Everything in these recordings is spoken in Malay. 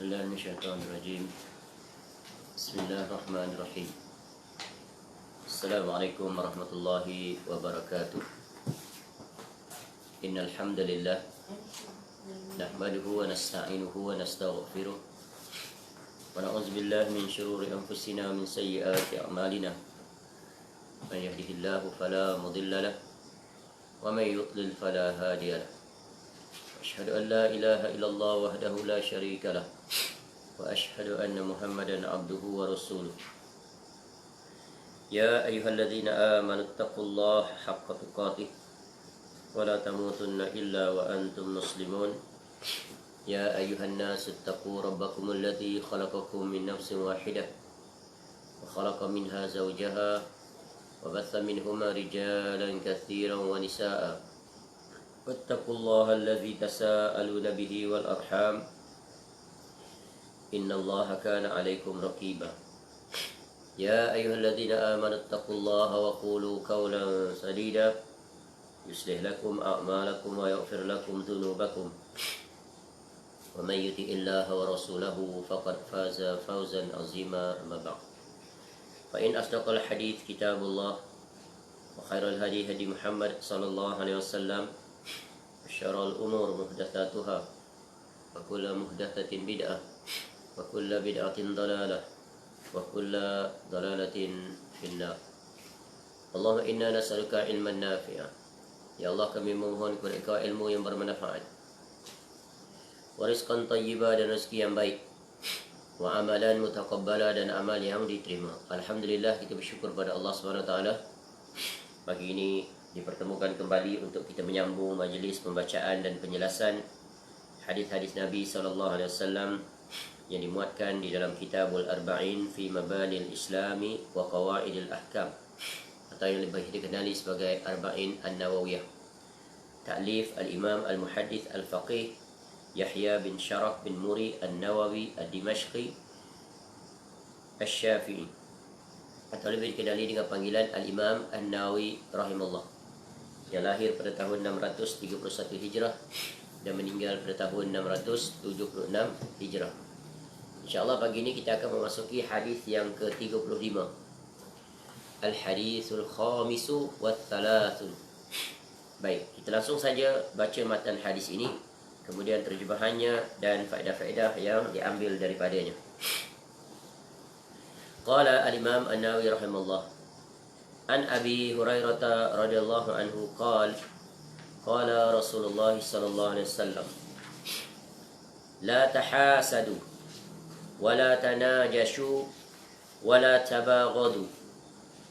بالله من الشيطان الرجيم. بسم الله الرحمن الرحيم. السلام عليكم ورحمة الله وبركاته. إن الحمد لله نحمده ونستعينه ونستغفره ونعوذ بالله من شرور أنفسنا ومن سيئات أعمالنا. من يهده الله فلا مضل له ومن يضلل فلا هادي له. أشهد أن لا إله إلا الله وحده لا شريك له وأشهد أن محمدا عبده ورسوله. يا أيها الذين آمنوا اتقوا الله حق تقاته ولا تموتن إلا وأنتم مسلمون. يا أيها الناس اتقوا ربكم الذي خلقكم من نفس واحدة وخلق منها زوجها وبث منهما رجالا كثيرا ونساء. واتقوا الله الذي تساءلون به والأرحام إن الله كان عليكم رقيبا. يا أيها الذين آمنوا اتقوا الله وقولوا قولا سديدا يصلح لكم أعمالكم ويغفر لكم ذنوبكم ومن يطع الله ورسوله فقد فاز فوزا عظيما. أما بعد فإن أصدق الحديث كتاب الله وخير الهدي هدي محمد صلى الله عليه وسلم وشر الأمور محدثاتها وكل محدثة بدعة وكل بدعة ضلالة وكل ضلالة في النار. Allahumma inna nas'aluka ilman nafi'a. Ya Allah, kami memohon kepada Engkau ilmu yang bermanfaat, wa rizqan thayyiba, dan rezeki yang baik, wa amalan mutaqabbala, dan amal yang diterima. Alhamdulillah, kita bersyukur pada Allah SWT. Pagi ini dipertemukan kembali untuk kita menyambung majlis pembacaan dan penjelasan hadis-hadis Nabi SAW yang dimuatkan di dalam Kitabul Arba'in fi Mabanil Islami wa Qawaidil Ahkam, atau yang lebih dikenali sebagai Arba'in An-Nawawiyah, ta'lif Al-Imam Al-Muhaddith Al-Faqih Yahya bin Sharaf bin Muri An-Nawawi Ad-Dimashqi Asy-Syafi'i, atau lebih dikenali dengan panggilan Al-Imam An-Nawawi rahimahullah, yang lahir pada tahun 631 Hijrah dan meninggal pada tahun 676 Hijrah. InsyaAllah pagi ini kita akan memasuki hadis yang ke-35. Al-Hadithul Khamisu wa Thalathun. Baik, kita langsung saja baca matan hadis ini, kemudian terjemahannya dan faedah-faedah yang diambil daripadanya. Qala al-Imam An-Nawawi rahimahullah, an Abi Hurairah radhiyallahu anhu qala qala Rasulullah sallallahu alaihi wasallam, la tahasadu wa la tanajashu wa la tabaghadu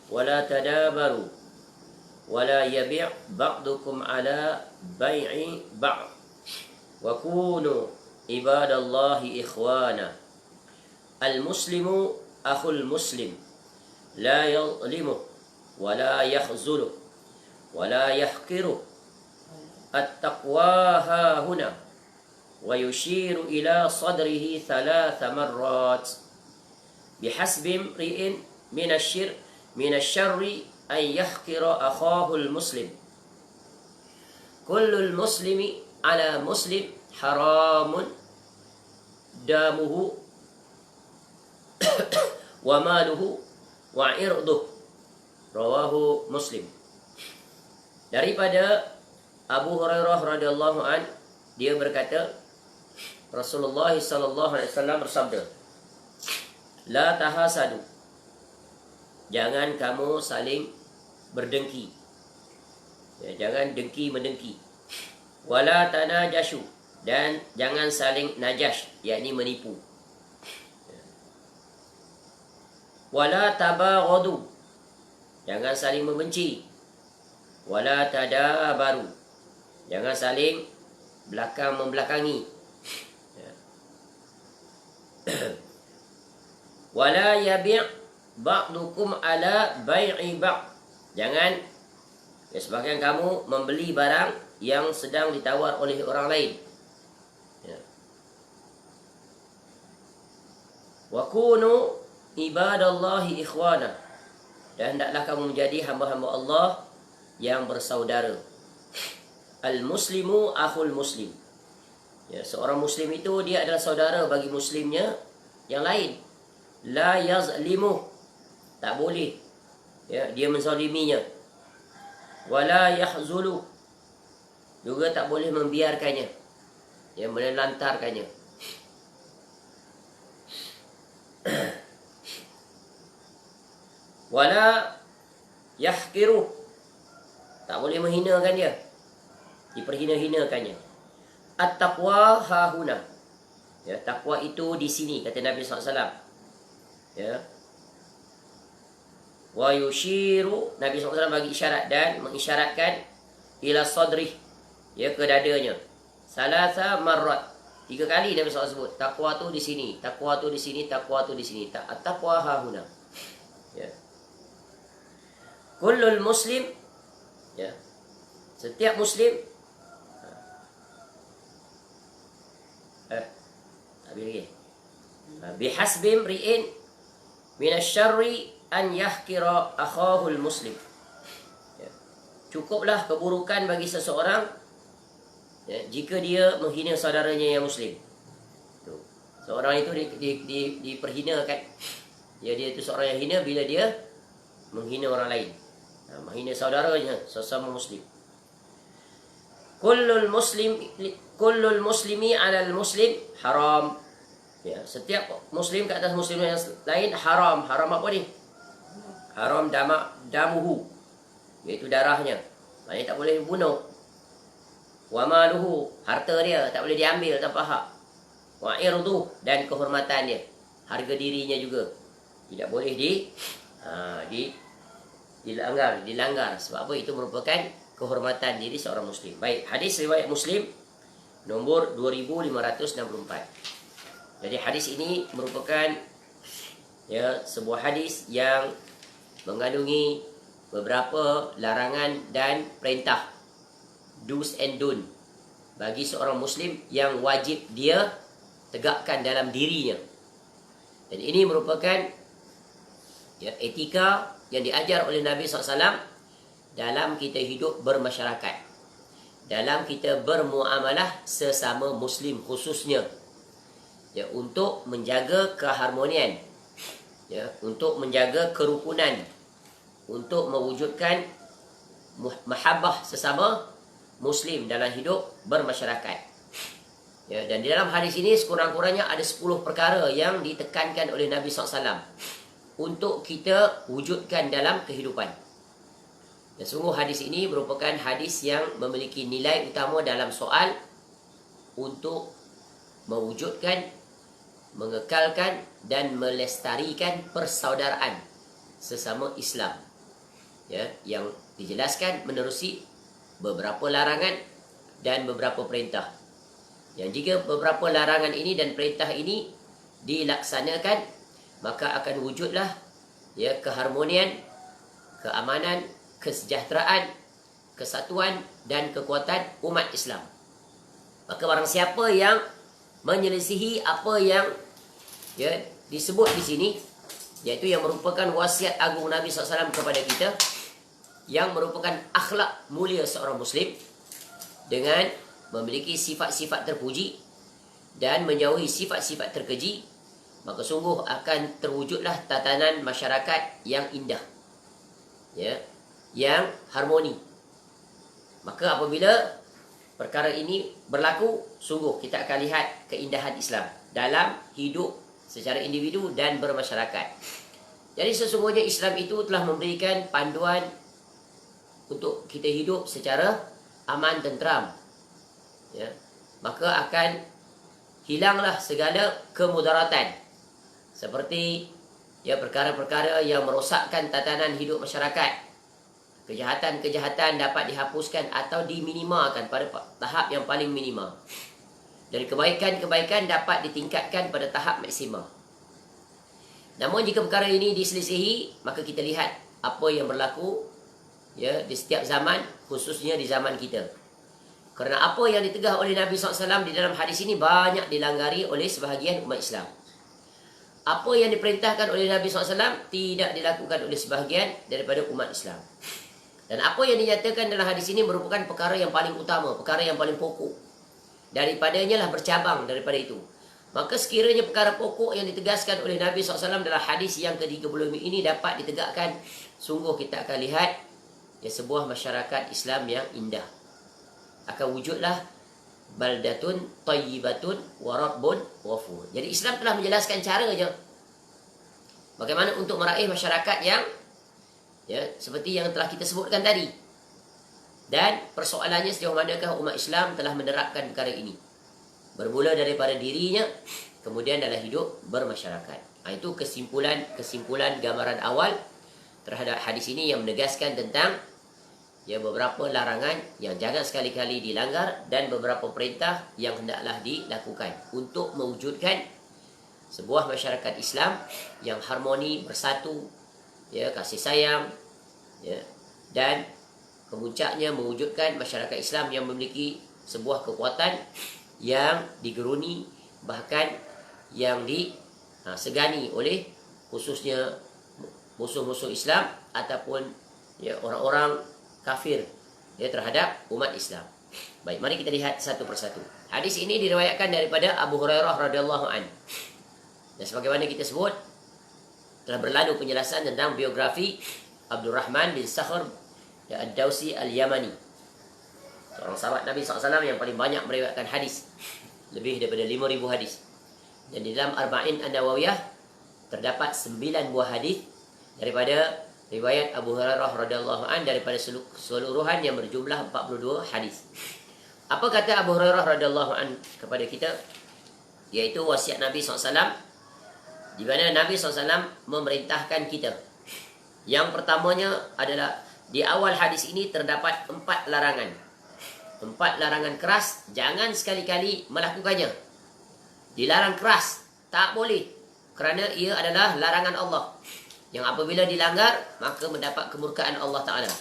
wa la tadabaru wa la yabi' ba'dukum ala bai'i ba'd wa kunu ibadallahi ikhwana. Al-muslimu akhul muslim la yadhlimu wa la yakhzulu wa la yahqiru. At-taqwa ha huna, wa yushiru ila sadrihi 3 marrat. Bihasbi imri'in min ash-sharri an yahqira akhahu al-muslim. Kullu al-muslimi ala muslim haramun damuhu wa maluhu wa irduhu. Rawahu Muslim. Daripada Abu Hurairah radhiyallahu an, dia berkata, Rasulullah sallallahu alaihi wasallam bersabda, la tahasadu, jangan kamu saling berdengki, ya, jangan dengki mendengki. Wala tanajashu, dan jangan saling najash, yakni menipu. Wala tabaghadu, jangan saling membenci. Wala tadabaru, jangan saling membelakangi. Wala yabi' ba'dukum ala bai'i ba'd, jangan sebagian kamu membeli barang yang sedang ditawar oleh orang lain. Wa kunu ibadallahi ikhwana, dan hendaklah kamu menjadi hamba-hamba Allah yang bersaudara. Al-muslimu akhul muslim, Ya, seorang muslim itu dia adalah saudara bagi muslimnya yang lain. La yazlimu, tak boleh ya dia menzaliminya. Wala yahzulu, juga tak boleh membiarkannya, ya menelantarkannya. Wala yahqiru, tak boleh menghinakan dia, diperhina-hinakannya. At-taqwa hahuna, ya takwa itu di sini, kata Nabi SAW. Ya. Wa yushiru, Nabi SAW bagi isyarat dan mengisyaratkan ila sadrih, ya ke dadanya. Salasa marrat, 3 kali Nabi SAW sebut takwa tu di sini, takwa tu di sini, takwa tu di sini. At-taqwa hahuna. Ya. Kullul muslim, ya setiap muslim, habis lagi. Bihasbi imri'in minasyarri an yahkira akhahul muslim. Ya. Cukuplah keburukan bagi seseorang, ya, jika dia menghina saudaranya yang muslim. Tuh. Seorang itu diperhinakan. Ya, dia itu seorang yang hina bila dia menghina orang lain. Menghina saudaranya sesama muslim. Kullul muslimi 'alal muslim haram. Ya, setiap muslim ke atas muslim yang lain haram. Haram apa ni? Haram damuhu, iaitu darahnya. Maknanya tak boleh bunuh. Wa maluhu, harta dia tak boleh diambil tanpa hak. Wa irduh, dan kehormatan dia, harga dirinya juga tidak boleh dilanggar. Sebab apa? Itu merupakan kehormatan diri seorang muslim. Baik, hadis riwayat Muslim nombor 2564. Jadi hadis ini merupakan ya sebuah hadis yang mengandungi beberapa larangan dan perintah, do's and don't, bagi seorang muslim yang wajib dia tegakkan dalam dirinya. Dan ini merupakan ya etika yang diajar oleh Nabi SAW dalam kita hidup bermasyarakat, dalam kita bermuamalah sesama muslim khususnya, ya, untuk menjaga keharmonian, ya, untuk menjaga kerukunan, untuk mewujudkan mahabbah sesama muslim dalam hidup bermasyarakat. Ya, dan di dalam hadis ini sekurang-kurangnya ada 10 perkara yang ditekankan oleh Nabi SAW untuk kita wujudkan dalam kehidupan. Dan sungguh hadis ini merupakan hadis yang memiliki nilai utama dalam soal untuk mewujudkan, mengekalkan dan melestarikan persaudaraan sesama Islam, ya, yang dijelaskan menerusi beberapa larangan dan beberapa perintah. Yang jika beberapa larangan ini dan perintah ini dilaksanakan, maka akan wujudlah ya keharmonian, keamanan, kesejahteraan, kesatuan dan kekuatan umat Islam. Maka barang siapa yang menyelisihi apa yang ya disebut di sini, iaitu yang merupakan wasiat agung Nabi SAW kepada kita, yang merupakan akhlak mulia seorang muslim, dengan memiliki sifat-sifat terpuji dan menjauhi sifat-sifat terkeji, maka sungguh akan terwujudlah tatanan masyarakat yang indah, ya, yang harmoni. Maka apabila perkara ini berlaku, sungguh kita akan lihat keindahan Islam dalam hidup secara individu dan bermasyarakat. Jadi sesungguhnya Islam itu telah memberikan panduan untuk kita hidup secara aman tentram, ya, maka akan hilanglah segala kemudaratan, seperti ya perkara-perkara yang merosakkan tatanan hidup masyarakat. Kejahatan-kejahatan dapat dihapuskan atau diminimalkan pada tahap yang paling minimal, dan kebaikan-kebaikan dapat ditingkatkan pada tahap maksimal. Namun jika perkara ini diselisihi, maka kita lihat apa yang berlaku ya di setiap zaman, khususnya di zaman kita. Kerana apa yang ditegah oleh Nabi SAW di dalam hadis ini banyak dilanggari oleh sebahagian umat Islam. Apa yang diperintahkan oleh Nabi SAW tidak dilakukan oleh sebahagian daripada umat Islam. Dan apa yang dinyatakan dalam hadis ini merupakan perkara yang paling utama, perkara yang paling pokok. daripadanya lah bercabang daripada itu. Maka sekiranya perkara pokok yang ditegaskan oleh Nabi SAW dalam hadis yang ke-30 ini dapat ditegakkan, sungguh kita akan lihat sebuah masyarakat Islam yang indah. Akan wujudlah baldatun tayyibatun wa rabbun ghafur. Jadi Islam telah menjelaskan caranya bagaimana untuk meraih masyarakat yang seperti yang telah kita sebutkan tadi. Dan persoalannya sejauh manakah umat Islam telah menerapkan perkara ini. Bermula daripada dirinya, kemudian dalam hidup bermasyarakat. Itu kesimpulan gambaran awal terhadap hadis ini yang menegaskan tentang beberapa larangan yang jangan sekali-kali dilanggar dan beberapa perintah yang hendaklah dilakukan untuk mewujudkan sebuah masyarakat Islam yang harmoni, bersatu, kasih sayang, dan kemuncaknya mewujudkan masyarakat Islam yang memiliki sebuah kekuatan yang digeruni, bahkan yang disegani oleh khususnya musuh-musuh Islam ataupun orang-orang kafir terhadap umat Islam. Baik, mari kita lihat satu persatu. Hadis ini diriwayatkan daripada Abu Hurairah radhiyallahu anhu. Dan sebagaimana kita sebut, telah berlalu penjelasan tentang biografi Abdurrahman bin Sakhr Ad-Dawsi Al-Yamani, seorang sahabat Nabi SAW yang paling banyak meriwayatkan hadis, lebih daripada 5,000 hadis. Dan di dalam Arba'in An-Nawawiyah terdapat 9 buah hadis daripada riwayat Abu Hurairah radhiyallahu an daripada keseluruhan yang berjumlah 42 hadis. Apa kata Abu Hurairah radhiyallahu an kepada kita? Yaitu wasiat Nabi SAW, di mana Nabi SAW memerintahkan kita. Yang pertamanya adalah di awal hadis ini terdapat 4 larangan. 4 larangan keras, jangan sekali-kali melakukannya. Dilarang keras, tak boleh, kerana ia adalah larangan Allah yang apabila dilanggar maka mendapat kemurkaan Allah Ta'ala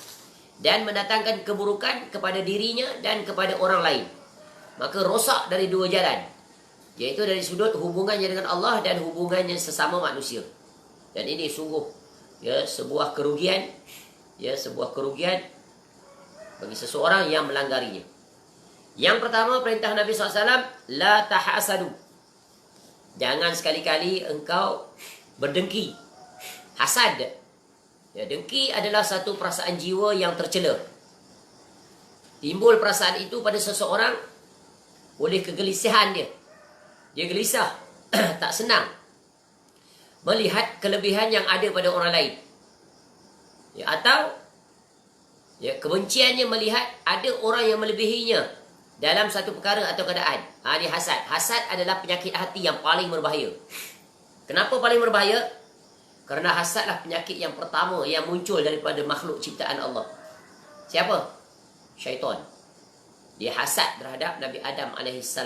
dan mendatangkan keburukan kepada dirinya dan kepada orang lain. Maka rosak dari 2 jalan, yaitu dari sudut hubungannya dengan Allah dan hubungannya sesama manusia. Dan ini sungguh sebuah kerugian, sebuah kerugian bagi seseorang yang melanggarinya. Yang pertama, perintah Nabi SAW, la tahasadu. Jangan sekali-kali engkau berdengki. Hasad. Dengki adalah satu perasaan jiwa yang tercela. Timbul perasaan itu pada seseorang oleh kegelisihan dia. Dia gelisah, tak senang melihat kelebihan yang ada pada orang lain. Atau kebenciannya melihat ada orang yang melebihinya dalam satu perkara atau keadaan. Ini hasad. Hasad adalah penyakit hati yang paling berbahaya. Kenapa paling berbahaya? Kerana hasadlah penyakit yang pertama yang muncul daripada makhluk ciptaan Allah. Siapa? Syaitan. Dia hasad terhadap Nabi Adam AS.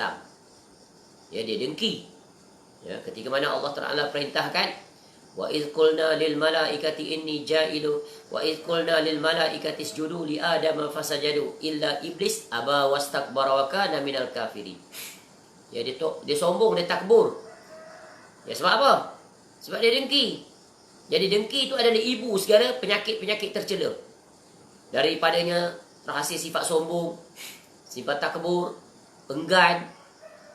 Dia dengki. Ketika mana Allah Ta'ala perintahkan, wa idh qulna lil malaikati inni ja'ilu wa idh qulna lil malaikati isjudu li adama fasajadu illa iblis aba wastakbara wa kana minal kafirin. Dia sombong, dia takbur. Sebab apa? Sebab dia dengki. Jadi dengki itu adalah ibu segala penyakit-penyakit tercela. Daripadanya terhasil sifat sombong, sifat takbur, enggan,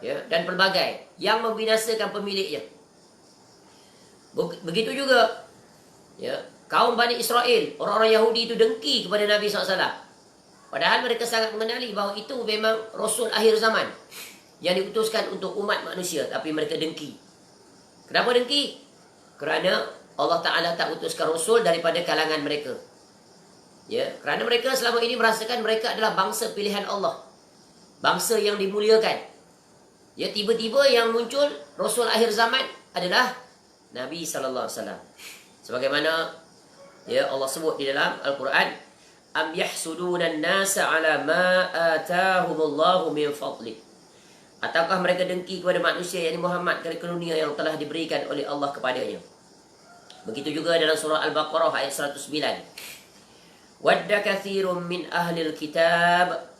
dan pelbagai yang membinasakan pemiliknya. Begitu juga kaum Bani Israel, orang-orang Yahudi itu dengki kepada Nabi SAW. Padahal mereka sangat mengenali bahawa itu memang Rasul akhir zaman yang diutuskan untuk umat manusia, tapi mereka dengki. Kenapa dengki? Kerana Allah Ta'ala tak utuskan Rasul daripada kalangan mereka. Kerana mereka selama ini merasakan mereka adalah bangsa pilihan Allah, bangsa yang dimuliakan. Tiba-tiba yang muncul Rasul akhir zaman adalah Nabi SAW. Sebagaimana Allah sebut di dalam Al-Quran, am yahsuduna an-nasa ala ma atahumullahu min fadli. Ataukah mereka dengki kepada manusia, yakni Muhammad, kerana karunia yang telah diberikan oleh Allah kepadanya. Begitu juga dalam surah Al-Baqarah ayat 109. Wadda kathirun min ahlil kitab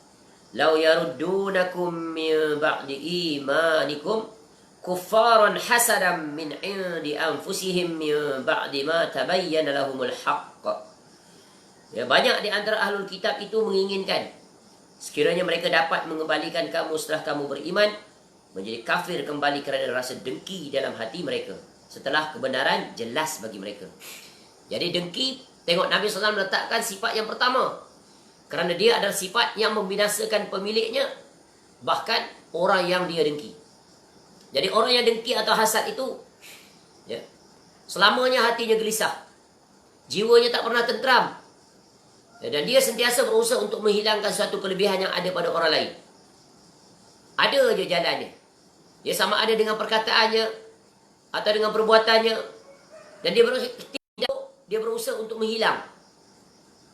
law yaruddunakum min ba'di imanikum kuffaran hasadan min indi anfusihim min ba'di ma tabayyana lahumul haqq. Banyak di antara ahlul kitab itu menginginkan Sekiranya mereka dapat mengembalikan kamu setelah kamu beriman, menjadi kafir kembali kerana rasa dengki dalam hati mereka, setelah kebenaran jelas bagi mereka. Jadi dengki, tengok Nabi SAW meletakkan sifat yang pertama. Kerana dia adalah sifat yang membinasakan pemiliknya, bahkan orang yang dia dengki. Jadi orang yang dengki atau hasad itu, ya, selamanya hatinya gelisah, jiwanya tak pernah tentram, ya, dan dia sentiasa berusaha untuk menghilangkan suatu kelebihan yang ada pada orang lain. Ada je jalannya. Dia sama ada dengan perkataannya atau dengan perbuatannya, dan dia berusaha untuk menghilang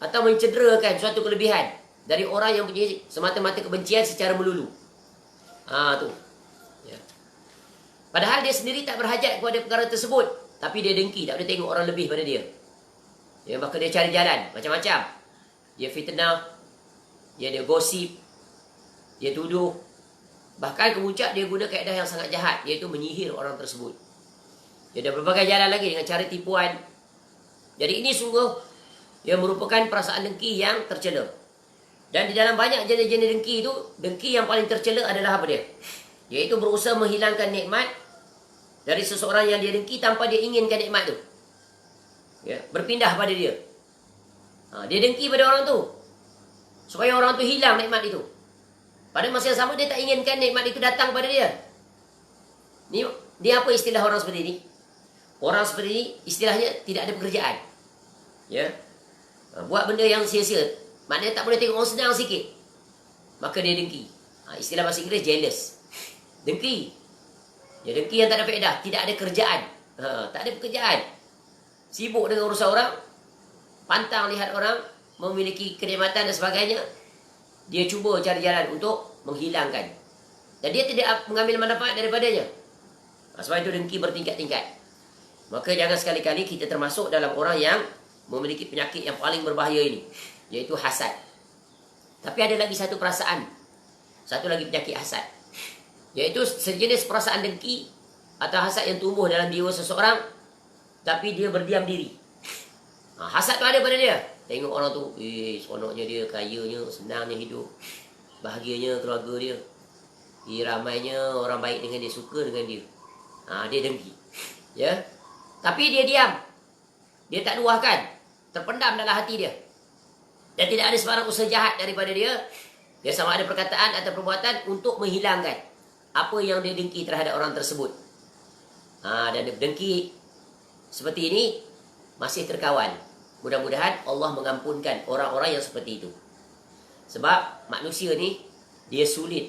atau mencederakan suatu kelebihan dari orang yang punya semata-mata kebencian secara melulu. Tu. Ya. Padahal dia sendiri tak berhajat kepada perkara tersebut, tapi dia dengki, tak boleh tengok orang lebih pada dia. Ya, maka dia cari jalan macam-macam. Dia fitnah, dia gosip, dia tuduh. Bahkan kemuncak dia guna kaedah yang sangat jahat, iaitu menyihir orang tersebut. Dia ada berbagai jalan lagi dengan cara tipuan. Jadi ini sungguh yang merupakan perasaan dengki yang tercela. Dan di dalam banyak jenis-jenis dengki itu, dengki yang paling tercela adalah apa dia? Iaitu berusaha menghilangkan nikmat dari seseorang yang dia dengki tanpa dia inginkan nikmat tu. Ya, berpindah pada dia. Dia dengki pada orang tu supaya orang tu hilang nikmat itu. Pada masa yang sama dia tak inginkan nikmat itu datang pada dia. Ni apa istilah orang seperti ini? Orang seperti ini istilahnya tidak ada pekerjaan. Ya. Buat benda yang sia-sia. Maknanya tak boleh tengok orang senang sikit, maka dia dengki. Istilah bahasa Inggeris jealous. Dengki. Ya, dengki yang tak ada faedah, tidak ada kerjaan. Tak ada pekerjaan. Sibuk dengan urusan orang, pantang lihat orang memiliki kenikmatan dan sebagainya. Dia cuba cari jalan untuk menghilangkan. Dan dia tidak mengambil manfaat daripadanya. Sebab itu dengki bertingkat-tingkat. Maka jangan sekali-kali kita termasuk dalam orang yang memiliki penyakit yang paling berbahaya ini, iaitu hasad. Tapi ada lagi satu perasaan, satu lagi penyakit hasad, iaitu sejenis perasaan dengki atau hasad yang tumbuh dalam jiwa seseorang, tapi dia berdiam diri. Hasad tu ada pada dia. Tengok orang tu, seronoknya dia, kayanya, senangnya hidup, bahagianya keluarga dia, ramainya orang baik dengan dia, suka dengan dia. Dia dengki. Ya. Tapi dia diam. Dia tak luahkan, terpendam dalam hati dia. Dan tidak ada sebarang usaha jahat daripada dia. Dia sama ada perkataan atau perbuatan untuk menghilangkan apa yang dia dengki terhadap orang tersebut. Dan dengki seperti ini masih terkawal. Mudah-mudahan Allah mengampunkan orang-orang yang seperti itu. Sebab manusia ni, dia sulit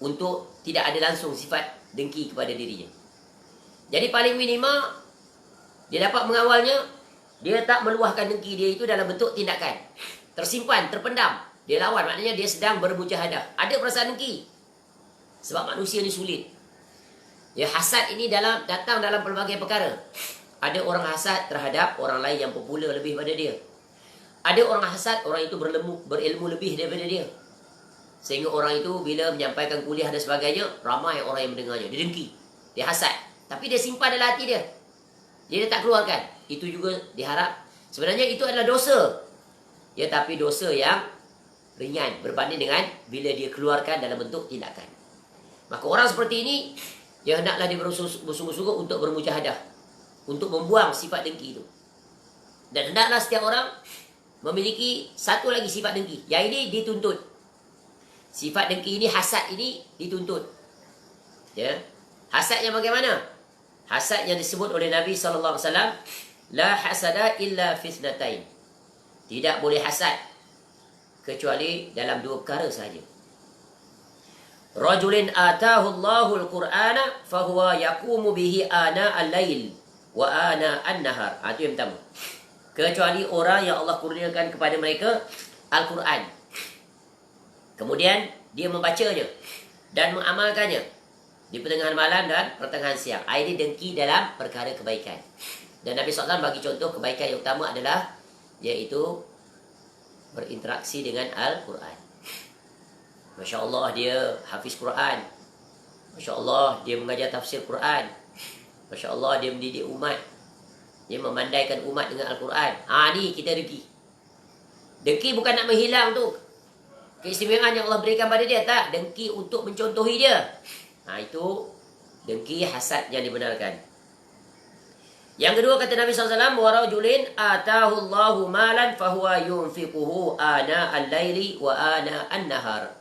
untuk tidak ada langsung sifat dengki kepada dirinya. Jadi paling minima, dia dapat mengawalnya. Dia tak meluahkan dengki dia itu dalam bentuk tindakan. Tersimpan, terpendam. Dia lawan, maknanya dia sedang bermujahadah. Ada perasaan dengki. Sebab manusia ni sulit. Ya, hasad ini datang dalam pelbagai perkara. Ada orang hasad terhadap orang lain yang popular lebih pada dia. Ada orang hasad, orang itu berilmu lebih daripada dia. Sehingga orang itu bila menyampaikan kuliah dan sebagainya, ramai orang yang mendengarnya. Dia dengki, dia hasad. Tapi dia simpan dalam hati dia. Dia tak keluarkan. Itu juga diharap. Sebenarnya itu adalah dosa. Ya, tapi dosa yang ringan berbanding dengan bila dia keluarkan dalam bentuk tindakan. Maka orang seperti ini, ya hendaklah dia bersungguh-sungguh untuk bermujahadah, untuk membuang sifat dengki itu. Dan hendaklah setiap orang memiliki satu lagi sifat dengki. Yang ini dituntut. Sifat dengki ini, hasad ini dituntut. Ya. Hasad yang bagaimana? Hasad yang disebut oleh Nabi SAW, la hasada illa fitnatain. Tidak boleh hasad kecuali dalam dua perkara sahaja. Rajulin atahu Allahul Qur'ana fahuwa yaqumu bihi ana al-lail wa ana an-nahar. Itu yang pertama. Kecuali orang yang Allah kurniakan kepada mereka Al-Quran, kemudian dia membacanya dan mengamalkannya di pertengahan malam dan pertengahan siang. Ini dengki dalam perkara kebaikan. Dan Nabi SAW bagi contoh kebaikan yang utama adalah, iaitu berinteraksi dengan Al-Quran. Masya Allah dia hafiz Quran. Masya Allah dia mengajar tafsir Quran. Masya Allah dia mendidik umat. Dia memandaikan umat dengan Al-Quran. Ni kita dengki. Dengki bukan nak menghilang tu. keistimewaan yang Allah berikan pada dia? Tak, dengki untuk mencontohi dia. Itu dengki, hasad yang dibenarkan. Yang kedua kata Nabi SAW, warajulin atahu Allahu malan fahuwa yunfiquhu ana al-laili wa ana an-nahar.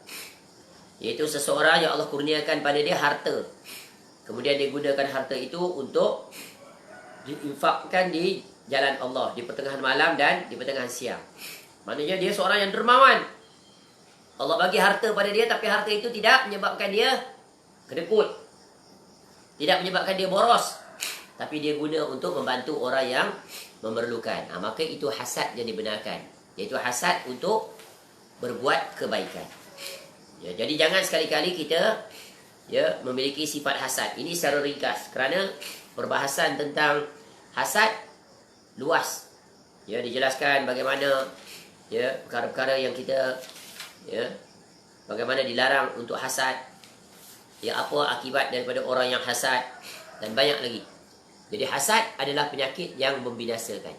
Iaitu seseorang yang Allah kurniakan pada dia harta. Kemudian dia gunakan harta itu untuk diinfakkan di jalan Allah di pertengahan malam dan di pertengahan siang. Maknanya dia seorang yang dermawan. Allah bagi harta pada dia, tapi harta itu tidak menyebabkan dia kedekut, tidak menyebabkan dia boros, tapi dia guna untuk membantu orang yang memerlukan. Maka itu hasad yang dibenarkan, iaitu hasad untuk berbuat kebaikan. Jadi jangan sekali-kali kita memiliki sifat hasad. Ini secara ringkas, kerana perbahasan tentang hasad luas. Dijelaskan bagaimana perkara-perkara yang kita bagaimana dilarang untuk hasad, apa akibat daripada orang yang hasad, dan banyak lagi. Jadi hasad adalah penyakit yang membinasakan.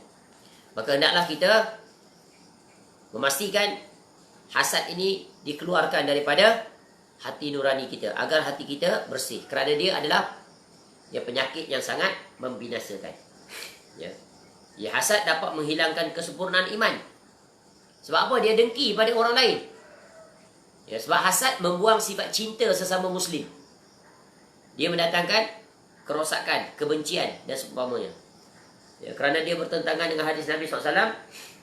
Maka hendaklah kita memastikan hasad ini dikeluarkan daripada hati nurani kita, agar hati kita bersih, kerana dia adalah penyakit yang sangat membinasakan. Hasad dapat menghilangkan kesempurnaan iman. Sebab apa? Dia dengki pada orang lain. Sebab hasad membuang sifat cinta sesama Muslim. Dia mendatangkan kerosakan, kebencian dan seumpamanya. Kerana dia bertentangan dengan hadis Nabi SAW,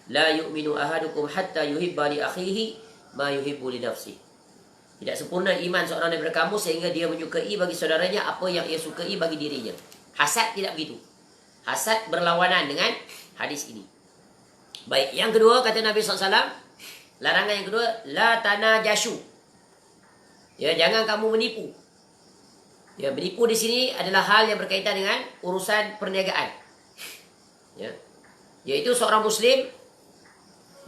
la yu'minu ahadukum hatta yuhibba li akhihi ma yuhibbu li nafsi. Tidak sempurna iman seorang daripada kamu sehingga dia menyukai bagi saudaranya apa yang ia sukai bagi dirinya. Hasad tidak begitu. Hasad berlawanan dengan hadis ini. Baik, yang kedua kata Nabi SAW, larangan yang kedua, la tanajashu. Jangan kamu menipu. Menipu di sini adalah hal yang berkaitan dengan urusan perniagaan. Iaitu seorang Muslim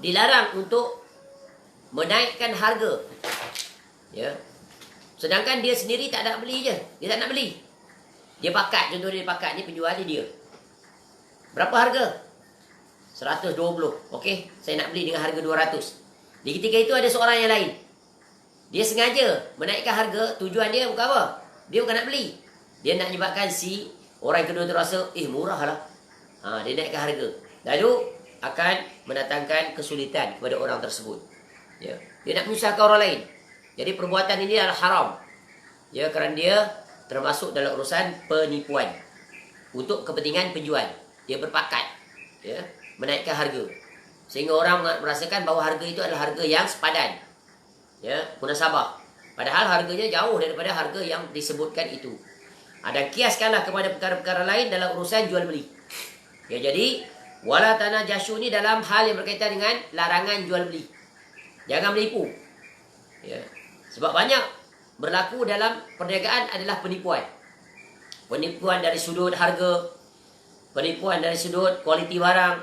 dilarang untuk menaikkan harga. Sedangkan dia sendiri tak nak beli je. Dia tak nak beli. Dia pakat, contohnya dia pakat, ni penjual dia. Berapa harga? 120. Okey, saya nak beli dengan harga 200. Di ketika itu ada seorang yang lain. Dia sengaja menaikkan harga, tujuan dia bukan apa? Dia bukan nak beli. Dia nak menyebabkan si orang kedua tu rasa, murah lah. Dia naikkan harga. Lalu akan mendatangkan kesulitan kepada orang tersebut. Dia nak menyusahkan orang lain. Jadi perbuatan ini adalah haram. Kerana dia termasuk dalam urusan penipuan. Untuk kepentingan penjual. Dia berpakat menaikkan harga. Sehingga orang merasakan bahawa harga itu adalah harga yang sepadan. Munasabah. Padahal harganya jauh daripada harga yang disebutkan itu. Dan kiaskanlah kepada perkara-perkara lain dalam urusan jual beli. Jadi wala tanajashu ni dalam hal yang berkaitan dengan larangan jual beli. Jangan menipu. Sebab banyak berlaku dalam perniagaan adalah penipuan. Penipuan dari sudut harga, penipuan dari sudut kualiti barang,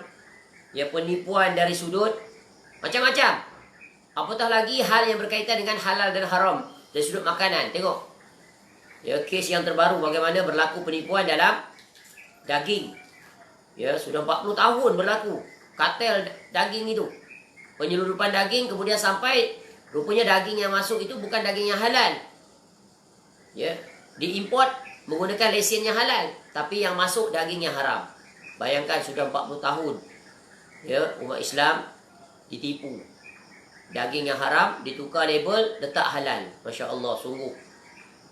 penipuan dari sudut macam-macam. Apatah lagi hal yang berkaitan dengan halal dan haram dari sudut makanan. Tengok kes yang terbaru bagaimana berlaku penipuan dalam daging. Sudah 40 tahun berlaku kartel daging itu. Penyelundupan daging, kemudian sampai rupanya daging yang masuk itu bukan daging yang halal. Diimport menggunakan lesen yang halal, tapi yang masuk daging yang haram. Bayangkan sudah 40 tahun umat Islam ditipu. Daging yang haram ditukar label letak halal. Masya Allah, sungguh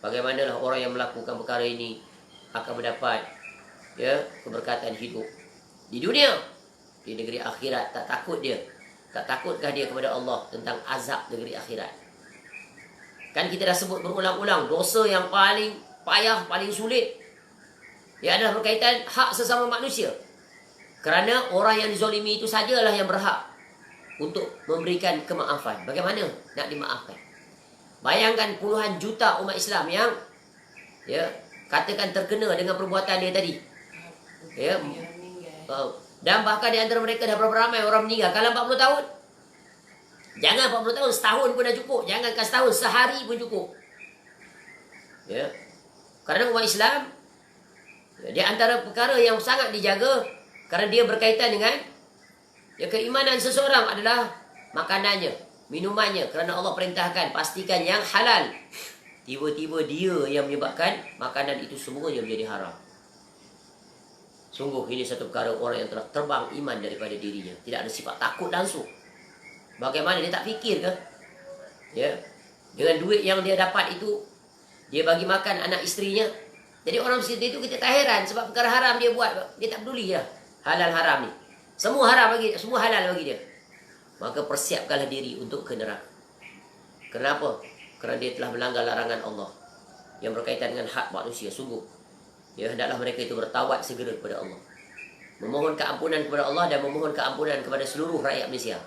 bagaimanalah orang yang melakukan perkara ini akan mendapat keberkatan hidup di dunia, di negeri akhirat. Tak takut dia? Tak takutkah dia kepada Allah tentang azab negeri akhirat? Kan kita dah sebut berulang-ulang, dosa yang paling payah, paling sulit, ia adalah berkaitan hak sesama manusia. Kerana orang yang dizalimi itu sajalah yang berhak untuk memberikan kemaafan. Bagaimana nak dimaafkan? Bayangkan puluhan juta umat Islam yang katakan terkena dengan perbuatan dia tadi. Dan bahkan di antara mereka dah berapa ramai orang meninggal. Kalau 40 tahun, jangan 40 tahun, setahun pun dah cukup. Jangankan setahun, sehari pun cukup. Kerana umat Islam, di antara perkara yang sangat dijaga, kerana dia berkaitan dengan keimanan seseorang adalah makanannya. minumannya, kerana Allah perintahkan pastikan yang halal. Tiba-tiba dia yang menyebabkan makanan itu semuanya menjadi haram. Sungguh ini satu perkara orang yang telah terbang iman daripada dirinya. Tidak ada sifat takut langsung. Bagaimana dia tak fikir ke? Ya, dengan duit yang dia dapat itu, dia bagi makan anak isterinya. Jadi orang seperti itu kita tak heran, sebab perkara haram dia buat, dia tak peduli dah. Halal haram ni, semua haram bagi dia, semua halal bagi dia. Maka persiapkanlah diri untuk ke neraka. Kenapa? Kerana dia telah melanggar larangan Allah yang berkaitan dengan hak manusia. Sungguh, ya, hendaklah mereka itu bertawad segera kepada Allah, memohon keampunan kepada Allah dan memohon keampunan kepada seluruh rakyat Malaysia.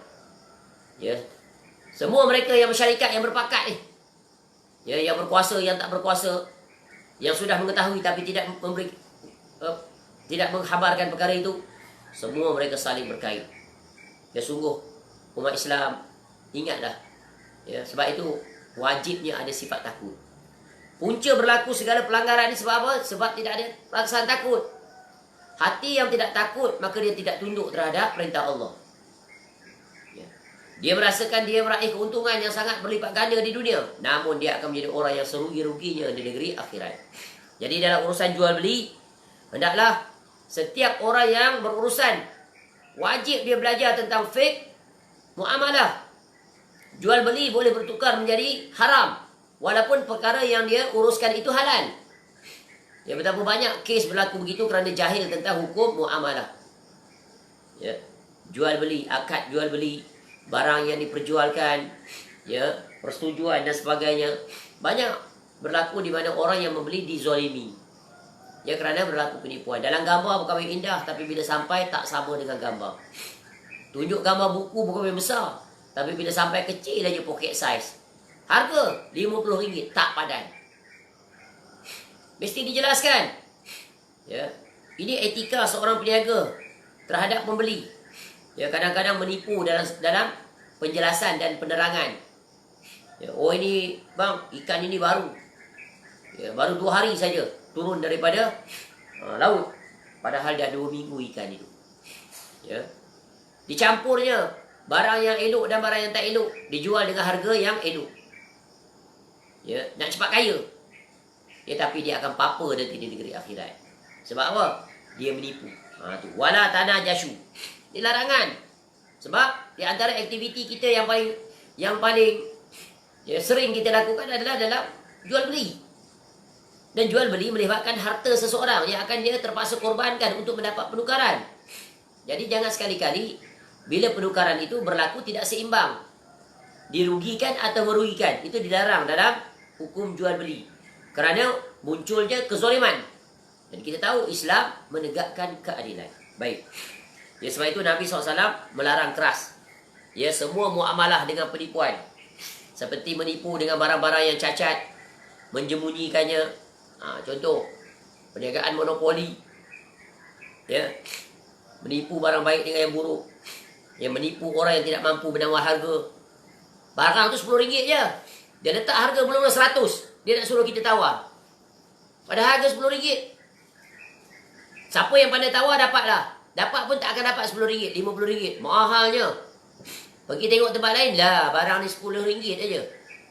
Ya, semua mereka yang bersyarikat, yang berpakat ni, ya, yang berkuasa, yang tak berkuasa, yang sudah mengetahui tapi tidak memberi, tidak menghabarkan perkara itu, semua mereka saling berkait. Ya, sungguh umat Islam, ingatlah, ya, sebab itu wajibnya ada sifat takut. Punca berlaku segala pelanggaran ini sebab apa? Sebab tidak ada perasaan takut. Hati yang tidak takut, maka dia tidak tunduk terhadap perintah Allah. Ya. Dia merasakan dia meraih keuntungan yang sangat berlipat ganda di dunia, namun dia akan menjadi orang yang serugi-ruginya di negeri akhirat. Jadi dalam urusan jual beli, hendaklah setiap orang yang berurusan wajib dia belajar tentang fiqh muamalah. Jual beli boleh bertukar menjadi haram, walaupun perkara yang dia uruskan itu halal. Ya, betapa banyak kes berlaku begitu kerana jahil tentang hukum muamalah. Ya, jual beli, akad jual beli, barang yang diperjualkan, ya, persetujuan dan sebagainya, banyak berlaku di mana orang yang membeli dizolimi. Ya, kerana berlaku penipuan. Dalam gambar berkawin indah, tapi bila sampai tak sama dengan gambar. Tunjuk gambar buku berkawin besar, tapi bila sampai kecil aja pocket size. Harga RM50 tak padan. Mesti dijelaskan. Ya, ini etika seorang peniaga terhadap pembeli. Ya, kadang-kadang menipu dalam penjelasan dan penerangan. Ya, oh ini bang, ikan ini baru. Ya, baru 2 hari saja turun daripada laut. Padahal dah 2 minggu ikan itu. Ya. Dicampurnya barang yang elok dan barang yang tak elok, dijual dengan harga yang elok. Ya, nak cepat kaya. Ya, tapi dia akan papa nanti di negeri akhirat. Sebab apa? Dia menipu. Tu. Wala tanah jasyu. Ini larangan. Sebab di antara aktiviti kita yang paling ya, sering kita lakukan adalah dalam jual beli. Dan jual beli melibatkan harta seseorang yang akan dia terpaksa korbankan untuk mendapat penukaran. Jadi jangan sekali-kali bila penukaran itu berlaku tidak seimbang, dirugikan atau merugikan, itu dilarang dalam hukum jual beli. Kerana munculnya kezaliman. Dan kita tahu Islam menegakkan keadilan. Baik. Ya, sebab itu Nabi SAW melarang keras. Ya, semua muamalah dengan penipuan. Seperti menipu dengan barang-barang yang cacat, menjemunyikannya. Contoh, perniagaan monopoli. Ya, menipu barang baik dengan yang buruk. Yang menipu orang yang tidak mampu menawar harga. Barang tu RM10 je. Dia letak harga mula-mula 100. Dia nak suruh kita tawar. Pada harga RM10. Siapa yang pandai tawar dapatlah. Dapat pun tak akan dapat RM10, RM50. Mahalnya. Pergi tengok tempat lain lah. Barang ni RM10 aja.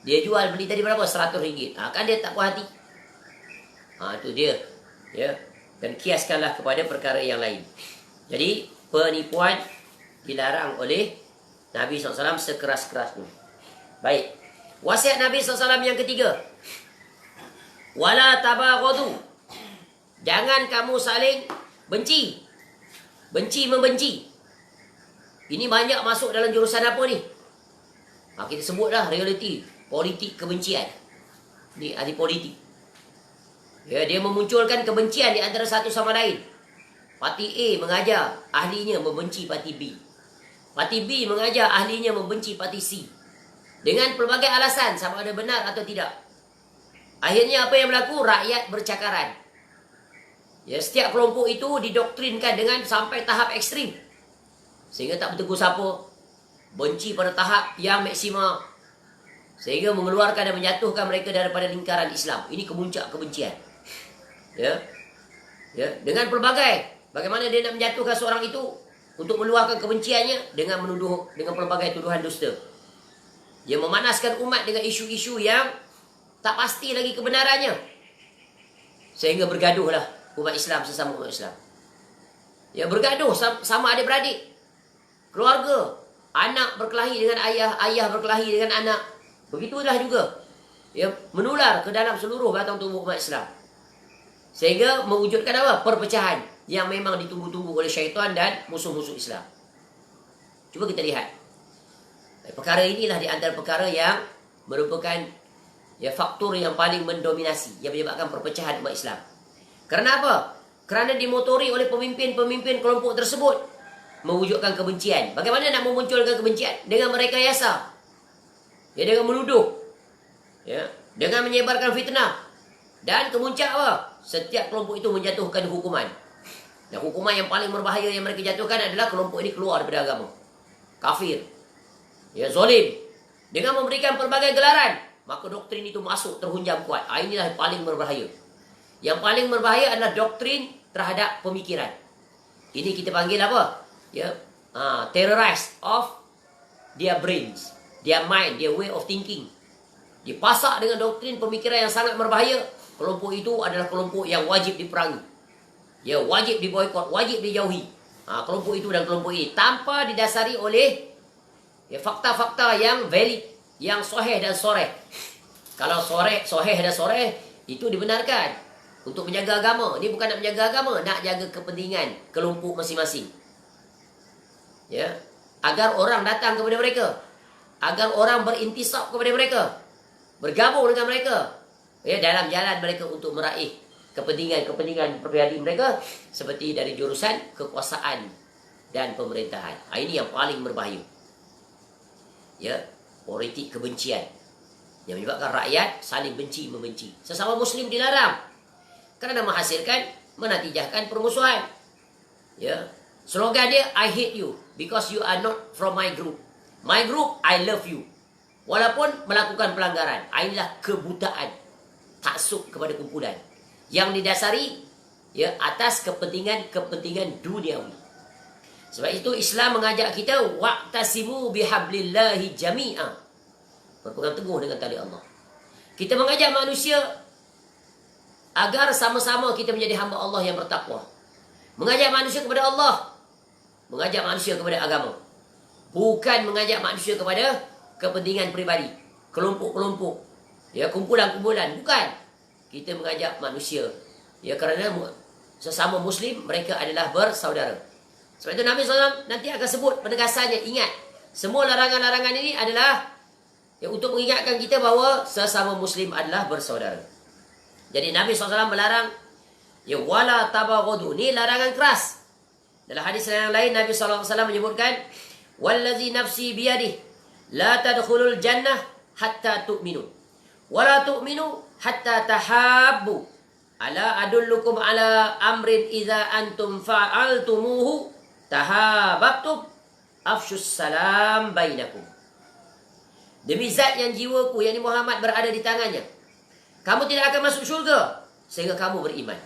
Dia jual beli tadi berapa? RM100. Kan dia tak puas hati. Tu dia. Ya. Dan kiaskanlah kepada perkara yang lain. Jadi penipuan dilarang oleh Nabi SAW sekeras-kerasnya. Baik. Wasiat Nabi SAW yang ketiga. Wala tabaghadu. Jangan kamu saling benci. Benci membenci. Ini banyak masuk dalam jurusan apa ni? Kita sebutlah realiti. Politik kebencian. Ni ahli politik. Ya, dia memunculkan kebencian di antara satu sama lain. Parti A mengajar ahlinya membenci parti B. Parti B mengajar ahlinya membenci parti C. Dengan pelbagai alasan, sama ada benar atau tidak. Akhirnya apa yang berlaku? Rakyat bercakaran. Ya, setiap kelompok itu didoktrinkan dengan sampai tahap ekstrim. Sehingga tak bertegur siapa. Benci pada tahap yang maksima. Sehingga mengeluarkan dan menjatuhkan mereka daripada lingkaran Islam. Ini kemuncak kebencian. Ya. Ya, dengan pelbagai. Bagaimana dia nak menjatuhkan seorang itu untuk meluahkan kebenciannya dengan menuduh dengan pelbagai tuduhan dusta. Dia memanaskan umat dengan isu-isu yang tak pasti lagi kebenarannya. Sehingga bergaduhlah umat Islam sesama umat Islam. Ya, bergaduh sama adik-beradik. Keluarga, anak berkelahi dengan ayah, ayah berkelahi dengan anak. Begitulah juga. Ya, menular ke dalam seluruh batang tubuh umat Islam. Sehingga mewujudkan apa? Perpecahan yang memang ditunggu-tunggu oleh syaitan dan musuh-musuh Islam. Cuba kita lihat. Perkara inilah di antara perkara yang merupakan ya faktor yang paling mendominasi yang menyebabkan perpecahan umat Islam. Kerana apa? Kerana dimotori oleh pemimpin-pemimpin kelompok tersebut mewujudkan kebencian. Bagaimana nak memunculkan kebencian? Dengan merekayasa. Ya, dengan menuduh. Ya, dengan menyebarkan fitnah. Dan kemuncak apa? Setiap kelompok itu menjatuhkan hukuman. Dan hukuman yang paling berbahaya yang mereka jatuhkan adalah kelompok ini keluar daripada agama. Kafir. Ya, zalim. Dengan memberikan pelbagai gelaran, maka doktrin itu masuk terhunjam kuat. Inilah yang paling berbahaya. Yang paling berbahaya adalah doktrin terhadap pemikiran. Ini kita panggil apa? Ya, terrorize of their brains, their mind, their way of thinking. Dipasak dengan doktrin pemikiran yang sangat berbahaya. Kelompok itu adalah kelompok yang wajib diperangi. Ya, wajib diboikot, wajib dijauhi. Kelompok itu dan kelompok ini tanpa didasari oleh ya, fakta-fakta yang valid, yang sahih dan soreh. Kalau sahih dan soreh itu dibenarkan untuk menjaga agama. Ini bukan nak menjaga agama, nak jaga kepentingan kelompok masing-masing. Ya, agar orang datang kepada mereka, agar orang berintisab kepada mereka, bergabung dengan mereka. Ya, dalam jalan mereka untuk meraih kepentingan pribadi mereka seperti dari jurusan kekuasaan dan pemerintahan. Ini yang paling berbahaya. Ya, politik kebencian yang menyebabkan rakyat saling benci membenci. Sesama Muslim dilarang kerana menghasilkan menatijahkan permusuhan. Ya, slogan dia I hate you because you are not from my group. My group I love you. Walaupun melakukan pelanggaran. Inilah kebutaan, taksub kepada kumpulan yang didasari ya atas kepentingan duniawi. Sebab itu Islam mengajak kita wa'tasimu bihablillahi jami'a. Berpegang teguh dengan tali Allah. Kita mengajak manusia agar sama-sama kita menjadi hamba Allah yang bertakwa. Mengajak manusia kepada Allah. Mengajak manusia kepada agama. Bukan mengajak manusia kepada kepentingan pribadi, kelompok-kelompok, ya, kumpulan-kumpulan. Bukan. Kita mengajak manusia ya kerana sesama Muslim mereka adalah bersaudara. Sebab itu Nabi SAW nanti akan sebut penegasannya. Ingat, semua larangan-larangan ini adalah ya, untuk mengingatkan kita bahawa sesama Muslim adalah bersaudara. Jadi Nabi SAW melarang ya wala tabaghadu. Ini larangan keras. Dalam hadis yang lain Nabi SAW menyebutkan wallazi nafsi biyadih la tadkhulul jannah hatta tu'minu wala tu'minu hatta tahabbu ala adullukum ala amrin idza antum fa'altumuhu tahabbtum afshus salam bainakum. Demi zat yang jiwaku, yang Muhammad berada di tangannya, kamu tidak akan masuk syurga sehingga kamu beriman.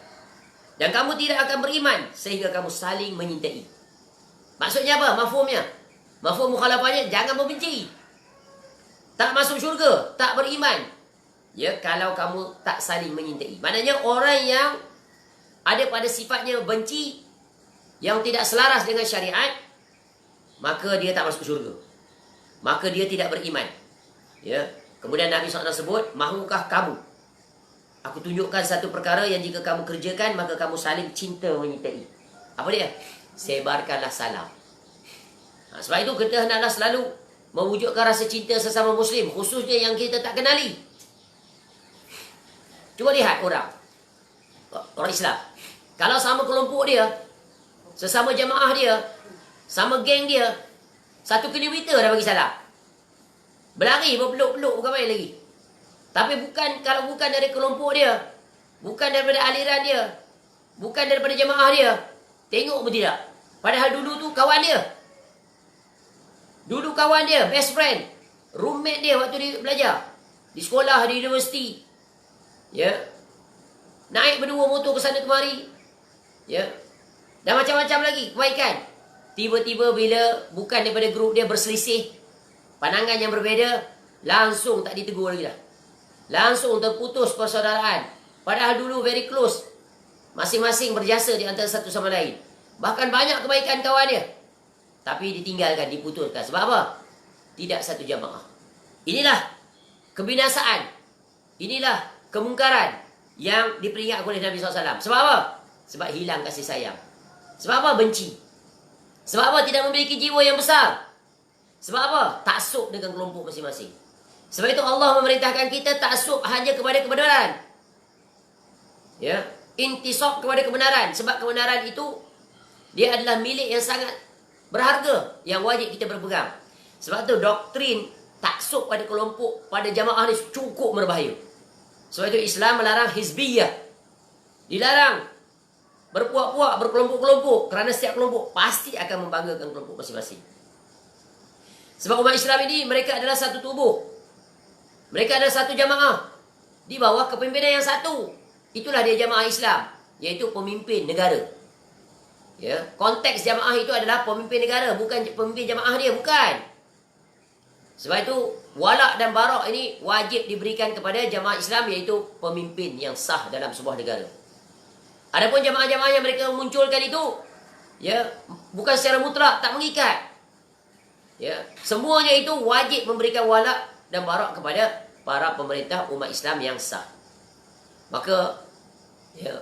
Dan kamu tidak akan beriman sehingga kamu saling menyintai. Maksudnya apa? Mafhumnya. Mafhum mukhalafahnya, jangan membenci. Tak masuk syurga, tak beriman. Ya, kalau kamu tak saling menyintai. Maknanya orang yang ada pada sifatnya benci, yang tidak selaras dengan syariat, maka dia tak masuk syurga. Maka dia tidak beriman. Ya. Kemudian Nabi SAW sebut, mahukah kamu aku tunjukkan satu perkara yang jika kamu kerjakan, maka kamu saling cinta menyintai. Apa dia? Sebarkanlah salam. Sebab itu kita hendaklah selalu mewujudkan rasa cinta sesama Muslim, khususnya yang kita tak kenali. Cuba lihat orang Islam. Kalau sama kelompok dia, sesama jamaah dia, sama geng dia, 1 kilometer dah bagi salam. Berlari, berpeluk-peluk, bukan main lagi. Tapi kalau bukan dari kelompok dia, bukan daripada aliran dia, bukan daripada jamaah dia, tengok pun tidak. Padahal dulu tu kawan dia. Dulu kawan dia, best friend, roommate dia waktu dia belajar di sekolah, di universiti. Ya. Naik berdua motor ke sana kemari. Ya. Dan macam-macam lagi kebaikan. Tiba-tiba bila bukan daripada grup dia berselisih, pandangan yang berbeza, langsung tak ditegur lagi dah. Langsung terputus persaudaraan. Padahal dulu very close. Masing-masing berjasa di antara satu sama lain. Bahkan banyak kebaikan kawan dia. Tapi ditinggalkan, diputuskan. Sebab apa? Tidak satu jamaah. Inilah kebinasaan. Inilah kemungkaran yang diperingat oleh Nabi SAW. Sebab apa? Sebab hilang kasih sayang. Sebab apa? Benci. Sebab apa? Tidak memiliki jiwa yang besar. Sebab apa? Taksub dengan kelompok masing-masing. Sebab itu Allah memerintahkan kita taksub hanya kepada kebenaran. Ya, intisab kepada kebenaran. Sebab kebenaran itu dia adalah milik yang sangat berharga yang wajib kita berpegang. Sebab tu doktrin taksub pada kelompok, pada jamaah ni cukup berbahaya. Sebab itu Islam melarang hizbiyah. Dilarang berpuak-puak, berkelompok-kelompok. Kerana setiap kelompok pasti akan membanggakan kelompok masing-masing. Sebab umat Islam ini mereka adalah satu tubuh. Mereka adalah satu jamaah. Di bawah kepimpinan yang satu. Itulah dia jamaah Islam. Iaitu pemimpin negara. Ya, konteks jamaah itu adalah pemimpin negara. Bukan pemimpin jamaah dia. Bukan. Sebab itu walak dan barak ini wajib diberikan kepada jamaah Islam. Iaitu pemimpin yang sah dalam sebuah negara. Adapun jamaah-jamaah yang mereka munculkan itu, ya, bukan secara mutlak, tak mengikat. Ya, semuanya itu wajib memberikan walak dan barak kepada para pemerintah umat Islam yang sah. Maka ya,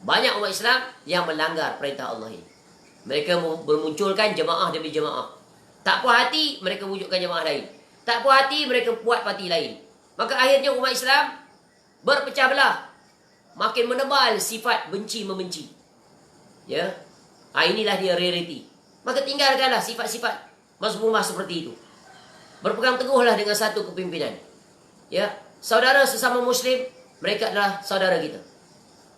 banyak umat Islam yang melanggar perintah Allah ini. Mereka bermunculkan jemaah demi jemaah. Tak puas hati, mereka wujudkan jemaah lain. Tak puas hati, mereka buat parti lain. Maka akhirnya umat Islam berpecah belah. Makin menebal sifat benci-membenci. Ya, inilah dia reality. Maka tinggalkanlah sifat-sifat mazmumah seperti itu. Berpegang teguhlah dengan satu kepimpinan. Ya, saudara sesama Muslim, mereka adalah saudara kita.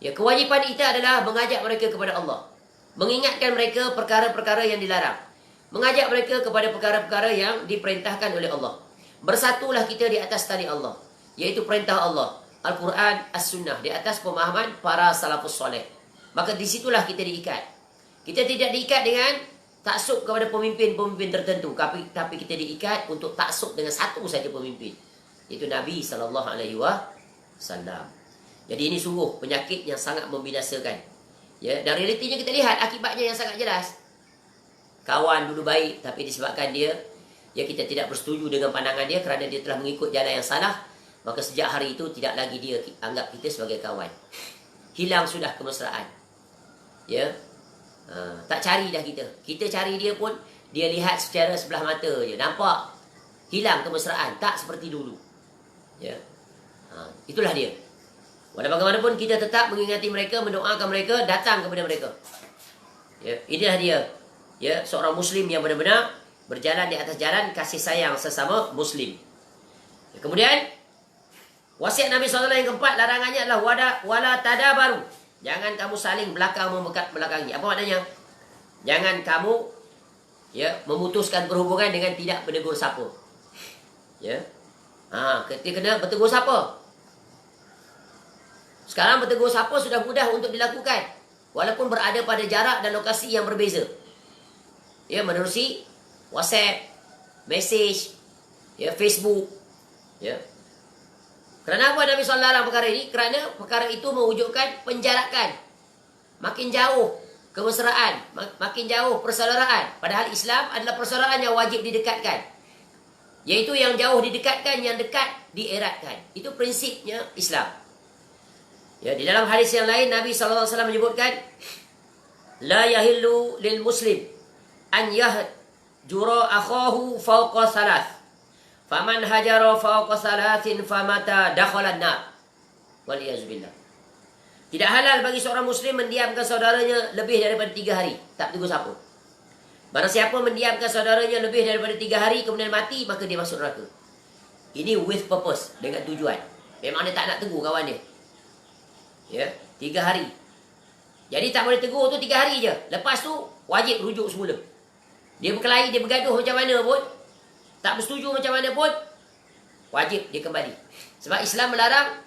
Ya, kewajipan kita adalah mengajak mereka kepada Allah, mengingatkan mereka perkara-perkara yang dilarang, mengajak mereka kepada perkara-perkara yang diperintahkan oleh Allah. Bersatulah kita di atas tali Allah, yaitu perintah Allah, Al-Quran, As-Sunnah, di atas pemahaman para salafus soleh. Maka disitulah kita diikat. Kita tidak diikat dengan taksub kepada pemimpin-pemimpin tertentu, tapi kita diikat untuk taksub dengan satu saja pemimpin, itu Nabi SAW. Jadi ini sungguh penyakit yang sangat membinasakan. Ya, dan realitinya kita lihat akibatnya yang sangat jelas. Kawan dulu baik, tapi disebabkan dia, ya, kita tidak bersetuju dengan pandangan dia kerana dia telah mengikut jalan yang salah, maka sejak hari itu tidak lagi dia anggap kita sebagai kawan. Hilang sudah kemesraan. Ya, tak cari dah kita. Kita cari dia pun dia lihat secara sebelah mata je. Nampak hilang kemesraan, tak seperti dulu. Ya, itulah dia. Walau bagaimanapun kita tetap mengingati mereka, mendoakan mereka, datang kepada mereka. Ya, inilah dia. Ya, seorang Muslim yang benar-benar berjalan di atas jalan kasih sayang sesama Muslim. Ya, kemudian wasiat Nabi SAW yang keempat, larangannya adalah wala tadabaru. Jangan kamu saling belakang belakangi. Apa maknanya? Jangan kamu, ya, memutuskan perhubungan dengan tidak menegur siapa. Ya. Kita kena bertegur siapa? Sekarang bertegur siapa sudah mudah untuk dilakukan, walaupun berada pada jarak dan lokasi yang berbeza. Ya, menerusi WhatsApp, message, ya, Facebook. Ya. Kerana apa Nabi SAW larang perkara ini? Kerana perkara itu mewujudkan penjarakan. Makin jauh kemesraan, makin jauh persaudaraan. Padahal Islam adalah persaudaraan yang wajib didekatkan. Iaitu yang jauh didekatkan, yang dekat dieratkan. Itu prinsipnya Islam. Ya, di dalam hadis yang lain Nabi SAW menyebutkan, la yahillu lil muslim an yahjura akhahu fawqa thalath. Faman hajara fawqa thalathin famata dakhalan nar. Waliyazubillah. Tidak halal bagi seorang Muslim mendiamkan saudaranya lebih daripada 3 hari. Tak tegur siapa. Barang siapa mendiamkan saudaranya lebih daripada 3 hari kemudian mati, maka dia masuk neraka. Ini with purpose, dengan tujuan. Memang dia tak nak tegur kawan dia. Ya, 3 hari. Jadi tak boleh tegur tu 3 hari je. Lepas tu wajib rujuk semula. Dia berkelahi, dia bergaduh macam mana pun, tak bersetuju macam mana pun, wajib dia kembali. Sebab Islam melarang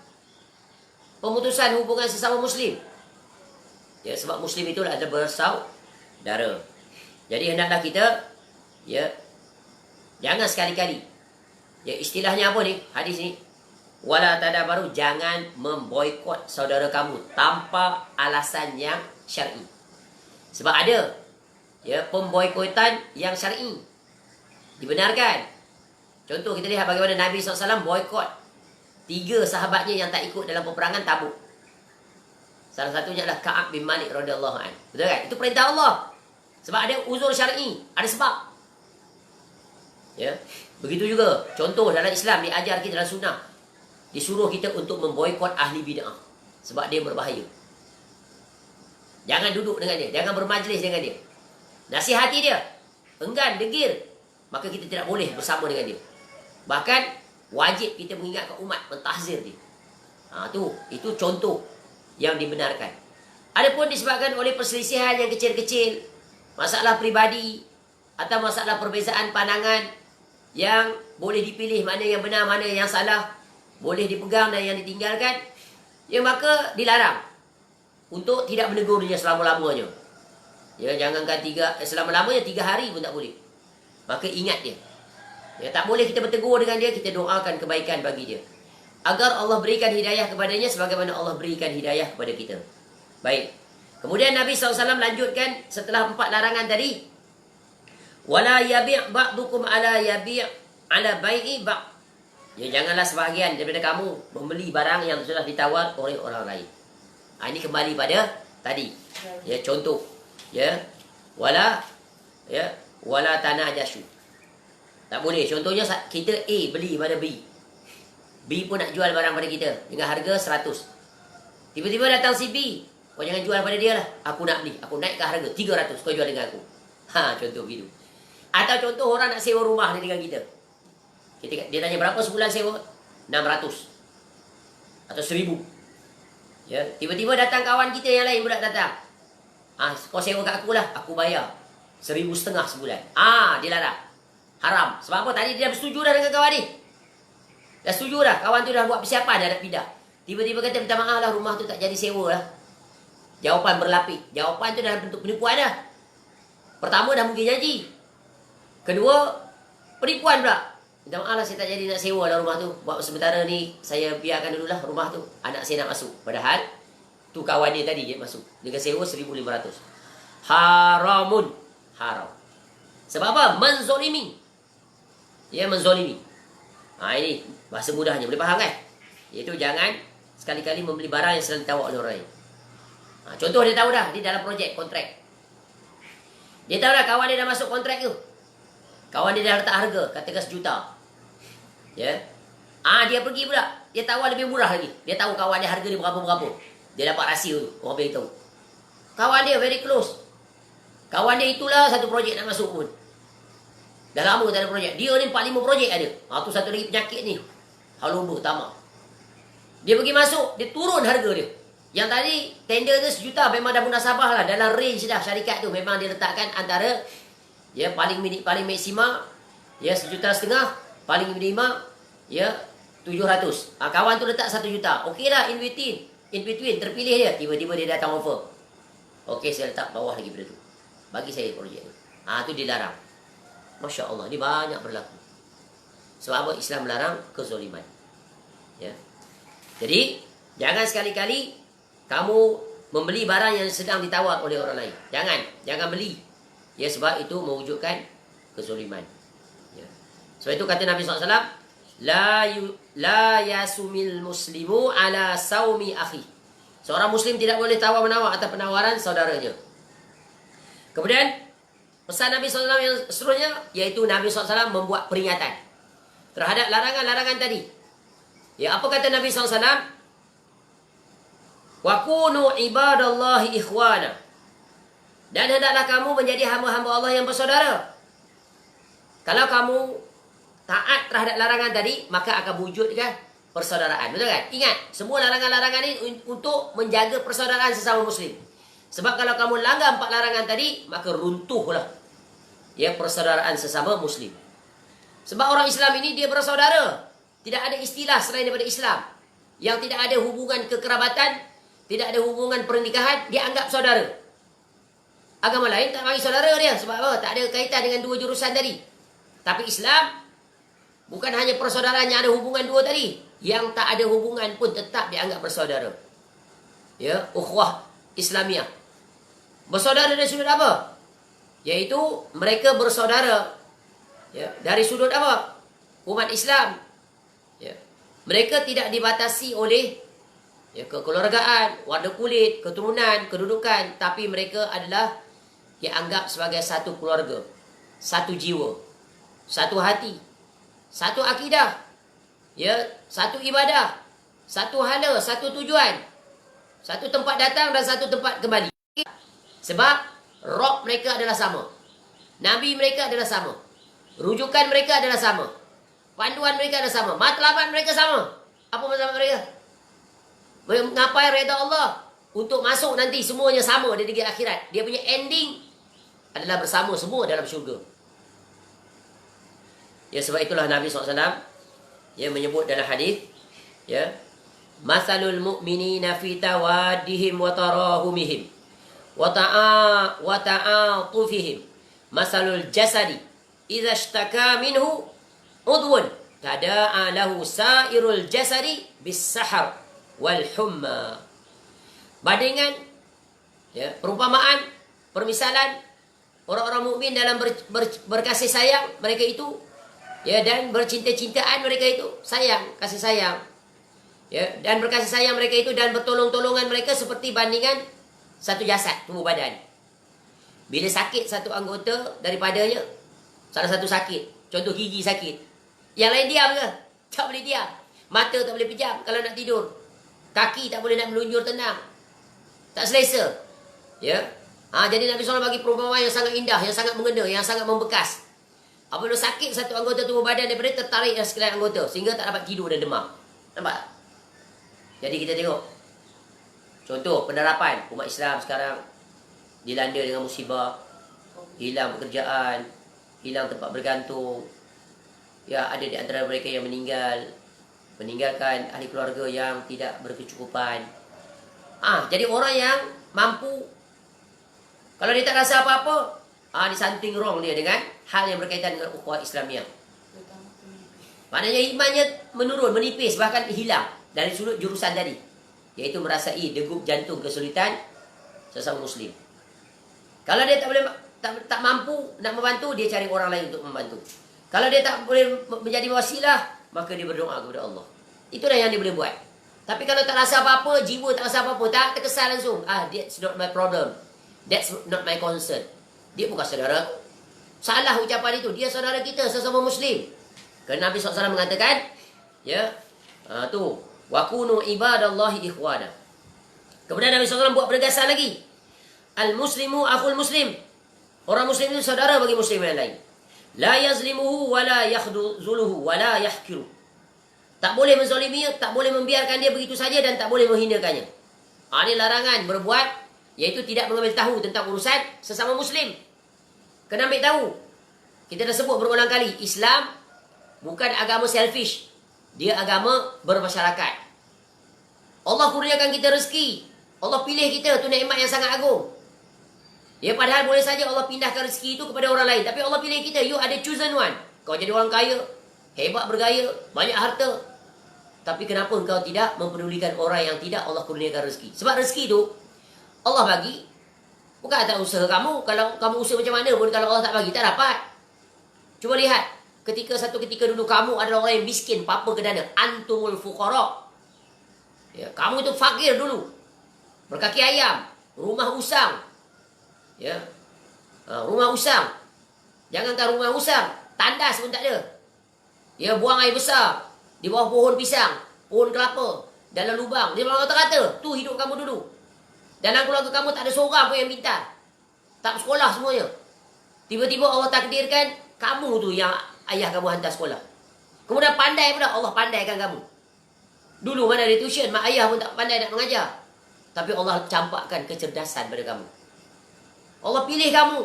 pemutusan hubungan sesama Muslim. Ya, sebab Muslim itulah ada bersaudara. Jadi hendaklah kita, ya, jangan sekali-kali Ya, istilahnya apa ni? Hadis ni. Wala tadabaru, jangan memboikot saudara kamu tanpa alasan yang syar'i. Sebab ada ya pemboikotan yang syar'i. Dibenarkan. Contoh kita lihat bagaimana Nabi SAW boikot 3 sahabatnya yang tak ikut dalam peperangan Tabuk. Salah satunya adalah Ka'ab bin Malik radhiyallahu anhu. Betul kan? Itu perintah Allah. Sebab ada uzur syar'i, ada sebab. Ya. Begitu juga contoh dalam Islam diajar kita dalam sunnah. Disuruh kita untuk memboikot ahli bid'ah sebab dia berbahaya. Jangan duduk dengan dia, jangan bermajlis dengan dia. Nasihati dia, enggan, degil, maka kita tidak boleh bersama dengan dia. Bahkan wajib kita mengingatkan umat, mentahzir dia. Itu contoh yang dibenarkan. Adapun disebabkan oleh perselisihan yang kecil-kecil, masalah peribadi atau masalah perbezaan pandangan yang boleh dipilih mana yang benar, mana yang salah, boleh dipegang dan yang ditinggalkan, ya maka dilarang untuk tidak menegur dia selama-lamanya. Ya, jangankan selama-lamanya 3 hari pun tak boleh. Maka ingat dia. Ya, tak boleh kita bertegur dengan dia, kita doakan kebaikan bagi dia. Agar Allah berikan hidayah kepadanya sebagaimana Allah berikan hidayah kepada kita. Baik. Kemudian Nabi SAW lanjutkan setelah 4 larangan tadi. Wala yabi' ba'dukum ala yabi' ala bai'i ba'. Ya, janganlah sebahagian daripada kamu membeli barang yang sudah ditawar oleh orang lain. Ini kembali pada tadi. Ya, contoh. Ya. Wala tanajashu. Tak boleh. Contohnya kita A beli pada B. B pun nak jual barang pada kita dengan harga 100. Tiba-tiba datang si B. Kau jangan jual pada dia lah. Aku nak beli. Aku naikkan harga 300. Kau jual dengan aku. Contoh begitu. Atau contoh orang nak sewa rumah dengan kita. Dia tanya berapa sebulan sewa? 600 atau 1000. Ya, tiba-tiba datang kawan kita yang lain pula datang. Kau sewa kat aku lah, aku bayar 1,500 sebulan. Dilarang. Haram. Sebab apa? Tadi dia bersetuju dah dengan kawan ni. Dah setuju dah. Kawan tu dah buat persiapan, dah nak pindah. Tiba-tiba kata minta maaf lah, rumah tu tak jadi sewa lah. Jawapan berlapis. Jawapan tu dalam bentuk penipuan dah. Pertama dah mungkin janji. Kedua, penipuan pula. Minta maaf lah, saya tak jadi nak sewa lah rumah tu. Buat sementara ni, saya biarkan dululah rumah tu. Anak saya nak masuk. Padahal, tu kawan dia tadi, dia masuk. Dia kena sewa 1,500. Haramun. Haram. Sebab apa? Menzolimi. Ya, menzolimi. Ini bahasa mudahnya. Boleh faham kan? Iaitu jangan sekali-kali membeli barang yang sedang ditawar oleh orang lain. Contoh dia tahu dah. Dia dalam projek, kontrak. Dia tahu dah kawan dia dah masuk kontrak tu. Kawan dia dah letak harga, katakan 1 juta. Ya. Dia pergi pula. Dia tawar lebih murah lagi. Dia tahu kawan dia harga dia berapa-berapa. Dia dapat rahsia tu. Orang beritahu. Kawan dia very close. Kawan dia itulah satu projek nak masuk pun. Dah lama tak ada projek. Dia ni 4-5 projek ada. Tu satu lagi penyakit ni. Haloba, tamak. Dia pergi masuk, dia turun harga dia. Yang tadi tender tu 1 juta memang dah munasabah lah. Dalam range dah syarikat tu. Memang dia letakkan antara paling maksima 1,5 juta, paling minima 700. Kawan tu letak 1 juta. Okeylah, in between terpilih dia, tiba-tiba dia datang offer. Okey, saya letak bawah lagi pada tu. Bagi saya projek ni. Tu dilarang. Masya-Allah, ni banyak berlaku. Sebab apa? Islam melarang kezaliman. Ya. Jadi, jangan sekali-kali kamu membeli barang yang sedang ditawar oleh orang lain. Jangan beli. Ya, sebab itu mewujudkan kezaliman. Ya. Sebab itu kata Nabi SAW, La yasumil muslimu ala saumi akhi. Seorang muslim tidak boleh tawar-menawar atas penawaran saudaranya. Kemudian, pesan Nabi SAW yang seterusnya, iaitu Nabi SAW membuat peringatan terhadap larangan-larangan tadi. Ya, apa kata Nabi SAW? Wa kunu ibadallahi ikhwana. Dan hendaklah kamu menjadi hamba-hamba Allah yang bersaudara. Kalau kamu taat terhadap larangan tadi, maka akan wujudkan persaudaraan. Betul kan? Ingat, semua larangan-larangan ini untuk menjaga persaudaraan sesama muslim. Sebab kalau kamu langgar 4 larangan tadi, maka runtuhlah persaudaraan sesama muslim. Sebab orang Islam ini dia bersaudara. Tidak ada istilah selain daripada Islam. Yang tidak ada hubungan kekerabatan, tidak ada hubungan pernikahan, dia anggap saudara. Agama lain tak bagi saudara dia. Sebab apa? Tak ada kaitan dengan 2 jurusan tadi. Tapi Islam Bukan hanya persaudaraan yang ada hubungan dua tadi. Yang tak ada hubungan pun tetap dianggap bersaudara. Ya, ukhuwah Islamiah. Bersaudara dari sudut apa? Yaitu mereka bersaudara, ya, dari sudut apa? Umat Islam. Ya. Mereka tidak dibatasi oleh, ya, kekeluargaan, warna kulit, keturunan, kedudukan, tapi mereka adalah dianggap sebagai satu keluarga, satu jiwa, satu hati, satu akidah, ya, satu ibadah, satu hala, satu tujuan, satu tempat datang dan satu tempat kembali. Sebab roh mereka adalah sama, nabi mereka adalah sama, rujukan mereka adalah sama, panduan mereka adalah sama, matlamat mereka sama. Apa matlamat mereka? Mengapai redha Allah untuk masuk nanti semuanya sama di negeri akhirat. Dia punya ending adalah bersama semua dalam syurga. Ya, sebab itulah Nabi SAW, ya, menyebut dalam hadis, ya, masalul mu'minina fi tawaddihim wa tarahumihim wa ta'atufihim masalul jasadi idza ishtaka minhu udwun tada'a lahu sairul jasadi bis sahar wal humma. Bandingan, ya, perumpamaan, permisalan orang-orang mukmin dalam berkasih sayang mereka itu, ya, dan bercinta-cintaan mereka itu, sayang, kasih sayang, ya, dan berkasih sayang mereka itu dan bertolong-tolongan mereka seperti bandingan satu jasad, tubuh badan. Bila sakit satu anggota daripadanya, salah satu sakit, contoh gigi sakit, yang lain diam ke? Tak boleh diam. Mata tak boleh pejam kalau nak tidur. Kaki tak boleh nak melunjur tenang. Tak selesa. Ya. Jadi Nabi SAW bagi perumpamaan yang sangat indah, yang sangat mengena, yang sangat membekas. Apabila sakit satu anggota tubuh badan daripada tertarik dari sekalian anggota sehingga tak dapat tidur dan demam. Nampak? Jadi kita tengok. Contoh penerapan umat Islam sekarang dilanda dengan musibah, hilang pekerjaan, hilang tempat bergantung. Ya, ada di antara mereka yang meninggalkan ahli keluarga yang tidak berkecukupan. Jadi orang yang mampu, kalau dia tak rasa apa-apa, dia something wrong dia dengan hal yang berkaitan dengan ukhuwah Islamiah. Maknanya imannya menurun, menipis, bahkan hilang dari sudut jurusan tadi, iaitu merasai degup jantung kesulitan sesama Muslim. Kalau dia tak mampu nak membantu, dia cari orang lain untuk membantu. Kalau dia tak boleh menjadi wasilah, maka dia berdoa kepada Allah. Itulah yang dia boleh buat. Tapi kalau tak rasa apa-apa, jiwa tak rasa apa-apa, tak terkesan langsung. That's not my problem. That's not my concern. Dia bukan saudara. Salah ucapan itu. Dia saudara kita, sesama Muslim. Kerana Nabi SAW mengatakan, ya, wa kunu ibadallahi ikhwana. Kemudian Nabi SAW buat penegasan lagi. Al-muslimu akhul muslim. Orang Muslim itu saudara bagi Muslim yang lain. La yazlimuhu wa la yakhdhuluhu wa la yahkiru. Tak boleh menzalimi, tak boleh membiarkan dia begitu saja dan tak boleh menghinakannya. Ini larangan berbuat, iaitu tidak mengambil tahu tentang urusan sesama Muslim. Kena ambil tahu. Kita dah sebut berulang kali, Islam bukan agama selfish. Dia agama bermasyarakat. Allah kurniakan kita rezeki. Allah pilih kita, tu nikmat yang sangat agung. Ya, padahal boleh saja Allah pindahkan rezeki itu kepada orang lain. Tapi Allah pilih kita. You ada chosen one. Kau jadi orang kaya, hebat bergaya, banyak harta. Tapi kenapa engkau tidak mempedulikan orang yang tidak Allah kurniakan rezeki? Sebab rezeki itu Allah bagi. Bukan atas usaha kamu. Kalau kamu usaha macam mana pun, kalau Allah tak bagi, tak dapat. Cuba lihat. Satu ketika dulu kamu adalah orang yang miskin, papa kedana. Antumul fuqara. Ya, kamu itu fakir dulu. Berkaki ayam. Rumah usang. Ya, rumah usang. Jangankan rumah usang, tandas pun tak ada. Ya, buang air besar di bawah pohon pisang, pohon kelapa, dalam lubang. Dia malah kata-kata, tu hidup kamu dulu. Dalam keluarga kamu tak ada seorang pun yang pintar. Tak sekolah semuanya. Tiba-tiba Allah takdirkan kamu tu yang ayah kamu hantar sekolah. Kemudian pandai pula, Allah pandaikan kamu. Dulu mana ada tuition, mak ayah pun tak pandai nak mengajar. Tapi Allah campakkan kecerdasan pada kamu. Allah pilih kamu.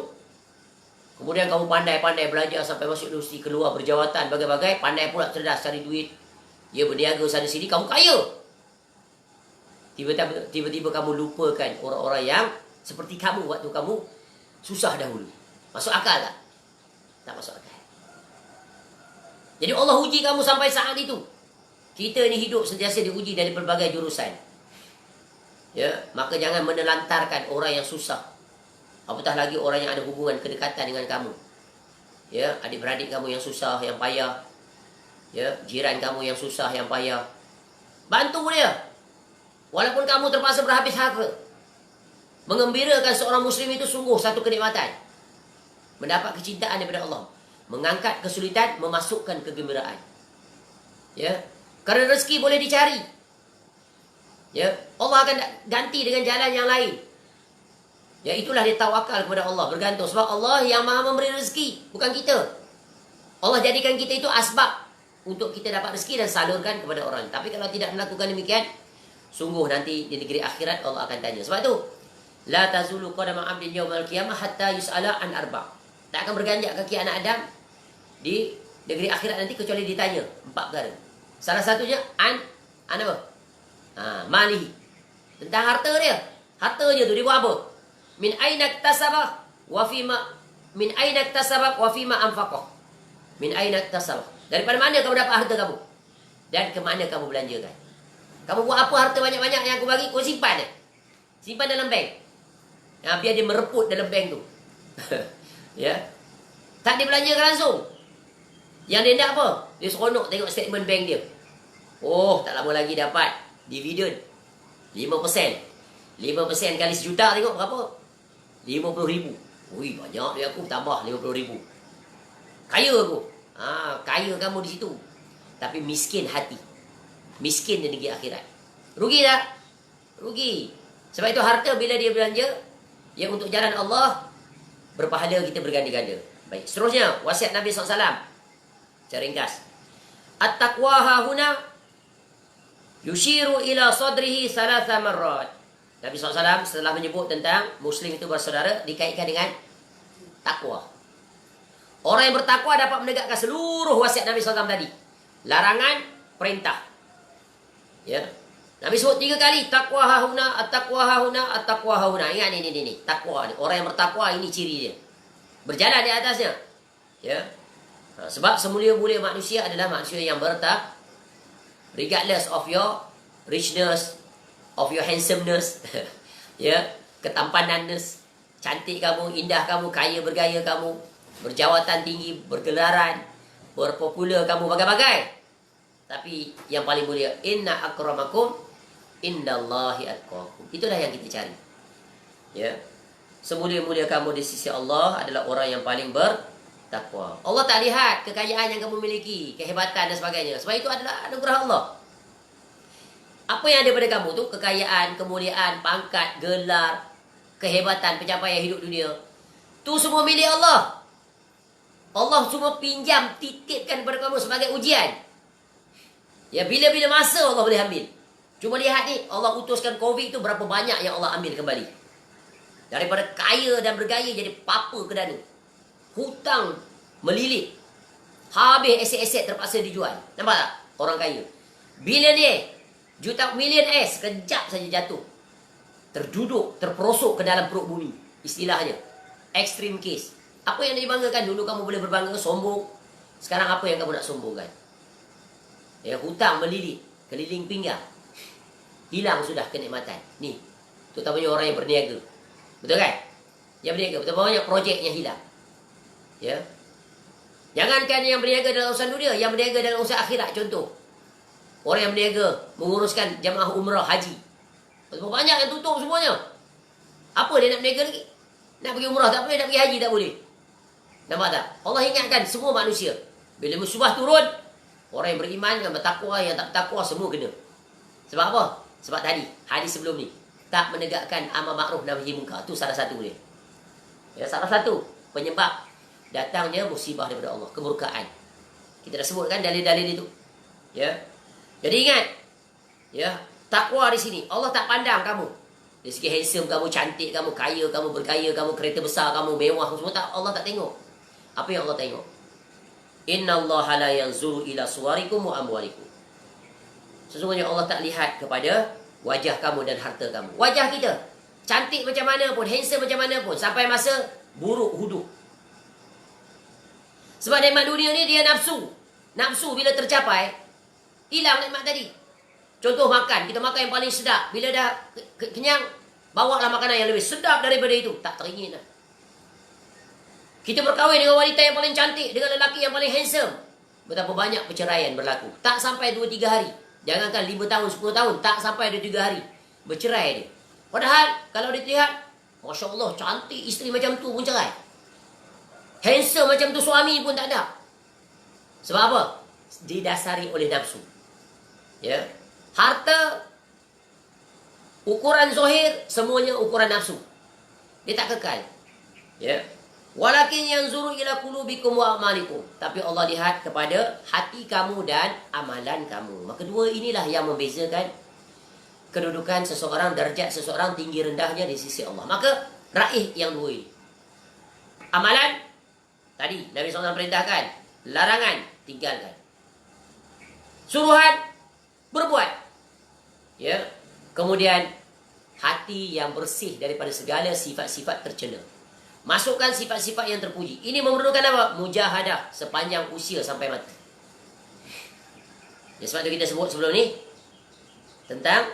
Kemudian kamu pandai-pandai belajar sampai masuk universiti, keluar berjawatan bagai-bagai, pandai pula cerdas cari duit. Ya, berniaga sana sini, kamu kaya. Tiba-tiba kamu lupakan orang-orang yang seperti kamu waktu kamu susah dahulu. Masuk akal tak? Tak masuk akal. Jadi Allah uji kamu sampai saat itu. Kita ni hidup sentiasa diuji dari pelbagai jurusan. Ya, maka jangan menelantarkan orang yang susah. Apatah lagi orang yang ada hubungan kedekatan dengan kamu. Ya, adik-beradik kamu yang susah, yang payah. Ya, jiran kamu yang susah, yang payah. Bantu dia. Walaupun kamu terpaksa berhabis harta. Mengembirakan seorang muslim itu sungguh satu kenikmatan. Mendapat kecintaan daripada Allah. Mengangkat kesulitan, memasukkan kegembiraan. Ya, kerana rezeki boleh dicari. Ya, Allah akan ganti dengan jalan yang lain. Ya, itulah dia tawakal kepada Allah, bergantung. Sebab Allah yang maha memberi rezeki, bukan kita. Allah jadikan kita itu asbab untuk kita dapat rezeki dan salurkan kepada orang. Tapi kalau tidak melakukan demikian, sungguh nanti di negeri akhirat Allah akan tanya. Sebab itu, la tazulu qadama 'abdin yaumal qiyamah hatta yus'ala an arba'. Tak akan berganjak kaki anak Adam di negeri akhirat nanti kecuali ditanya 4 perkara. Salah satunya an apa? Malihi. Tentang harta dia. Hartanya tu dia buat apa? Min aina iktasaba wa fima min aina iktasaba wa fima anfaqah. Min aina iktasaba. Daripada mana kamu dapat harta kamu? Dan ke mana kamu belanjakan? Kamu buat apa harta banyak-banyak yang aku bagi? Kau simpan. Simpan dalam bank. Biar dia mereput dalam bank tu. Ya. Tak dibelanjakan langsung. Yang dia nak apa? Dia seronok tengok statement bank dia. Oh, tak lama lagi dapat dividen 5%. 5% kali sejuta tengok berapa? 50,000. Ui, banyak dia aku tambah 50,000. Kaya aku. Kaya kamu di situ. Tapi miskin hati. Miskin di negeri akhirat. Rugi tak? Rugi. Sebab itu harta bila dia belanja, yang untuk jalan Allah, berpahala kita berganda-ganda. Baik, seterusnya wasiat Nabi SAW. Secara ringkas. At-taqwa hahuna yushiru ila sadrihi salasa marrat. Nabi SAW setelah menyebut tentang Muslim itu bersaudara, dikaitkan dengan takwa. Orang yang bertakwa dapat menegakkan seluruh wasiat Nabi SAW tadi. Larangan, perintah. Ya. Nabi sebut 3 kali. Takwa hahuna, at-taqwa hahuna, at-taqwa hahuna. Ingat ni. Takwa ni. Orang yang bertakwa, ini ciri dia. Berjalan di atasnya. Ya. Sebab semulia-mulia manusia adalah manusia yang bertakwa. Regardless of your richness, of your handsomeness, ya, ketampananness, cantik kamu, indah kamu, kaya bergaya kamu, berjawatan tinggi, bergelaran, berpopular kamu, bagai-bagai. Tapi yang paling mulia, inna akramakum indallahi atqakum. Itulah yang kita cari. Ya. Semulia-mulia kamu di sisi Allah adalah orang yang paling bertakwa. Allah tak lihat kekayaan yang kamu miliki, kehebatan dan sebagainya. Sebab itu adalah anugerah Allah. Apa yang ada pada kamu tu, kekayaan, kemuliaan, pangkat, gelar, kehebatan, pencapaian hidup dunia, tu semua milik Allah. Allah cuma pinjam, titipkan kepada kamu sebagai ujian. Ya, bila-bila masa Allah boleh ambil. Cuma lihat ni, Allah utuskan COVID tu berapa banyak yang Allah ambil kembali. Daripada kaya dan bergaya jadi papa kedana. Hutang melilit. Habis aset-aset terpaksa dijual. Nampak tak? Orang kaya. Bilioner, juta millionaire sekejap saja jatuh. Terduduk, terperosok ke dalam perut bumi. Istilahnya. Extreme case. Apa yang dibanggakan? Dulu kamu boleh berbangga, sombong. Sekarang apa yang kamu nak sombongkan? Ya, hutang melilit. Keliling pinggang. Hilang sudah kenikmatan. Ni. Terutamanya orang yang berniaga. Betul kan? Yang berniaga. Betapa banyak projek yang hilang. Ya. Jangankan yang berniaga dalam urusan dunia, yang berniaga dalam urusan akhirat. Contoh. Orang yang berniaga menguruskan jamaah umrah haji. Berapa banyak yang tutup semuanya. Apa dia nak berniaga lagi? Nak pergi umrah tak boleh, nak pergi haji tak boleh. Nampak tak? Allah ingatkan semua manusia. Bila musibah turun, orang yang beriman, yang bertakwa, yang tak bertakwa, semua kena. Sebab apa? Sebab tadi, hadis sebelum ni. Tak menegakkan amar makruf nahi munkar. Itu salah satu dia. Ya, salah satu penyebab datangnya musibah daripada Allah. Kemurkaan. Kita dah sebutkan dalil-dalil itu. Ya. Jadi ingat, ya, takwa di sini. Allah tak pandang kamu. Dari segi handsome kamu, cantik kamu, kaya kamu, berkaya kamu, kereta besar kamu, mewah semua tak, Allah tak tengok. Apa yang Allah tengok? Innallaha la yanzuru ila suwarikum wa amwalikum. Sesungguhnya Allah tak lihat kepada wajah kamu dan harta kamu. Wajah kita cantik macam mana pun, handsome macam mana pun, sampai masa buruk huduk. Sebab nikmat dunia ni dia nafsu. Nafsu bila tercapai, hilang nikmat tadi. Contoh makan, kita makan yang paling sedap. Bila dah kenyang, bawa lah makanan yang lebih sedap daripada itu. Tak teringin lah. Kita berkahwin dengan wanita yang paling cantik, dengan lelaki yang paling handsome. Betapa banyak perceraian berlaku. Tak sampai 2-3 hari. Jangankan 5 tahun, 10 tahun. Tak sampai 2-3 hari. Bercerai dia. Padahal, kalau dia lihat, Masya Allah, cantik isteri macam tu pun cerai. Handsome macam tu suami pun tak ada. Sebab apa? Didasari oleh nafsu. Ya. Harta, ukuran zahir, semuanya ukuran nafsu. Dia tak kekal. Ya. Walakin yanzuru ila qulubikum wa a'malikum. Tapi Allah lihat kepada hati kamu dan amalan kamu. Maka dua inilah yang membezakan kedudukan seseorang, darjat seseorang, tinggi rendahnya di sisi Allah. Maka raih yang dua ini. Amalan, tadi Nabi SAW perintahkan. Larangan, tinggalkan. Suruhan, berbuat. Ya. Kemudian hati yang bersih daripada segala sifat-sifat tercela. Masukkan sifat-sifat yang terpuji. Ini memerlukan apa? Mujahadah sepanjang usia sampai mati. Ya, sebab itu kita sebut sebelum ni tentang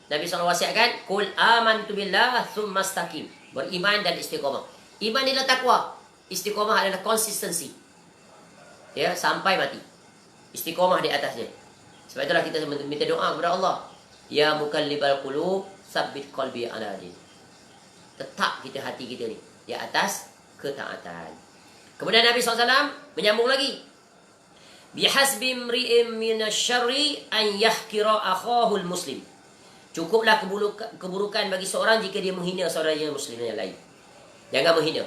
Nabi SAW wasiatkan, Qul amantu billah thumma istaqim. Beriman dan istiqamah. Iman adalah takwa. Istiqamah adalah konsistensi. Ya, sampai mati. Istiqamah di atasnya. Sebab itulah kita minta doa kepada Allah. Ya mukallibal qulub, sabbit qalbi ala din. Tetap kita hati kita ni di atas ketaatan. Kemudian Nabi SAW menyambung lagi. Bihasbi imri'in minasyarri an yahkira akhahul muslim. Cukuplah keburukan bagi seorang jika dia menghina saudaranya muslim yang lain. Jangan menghina.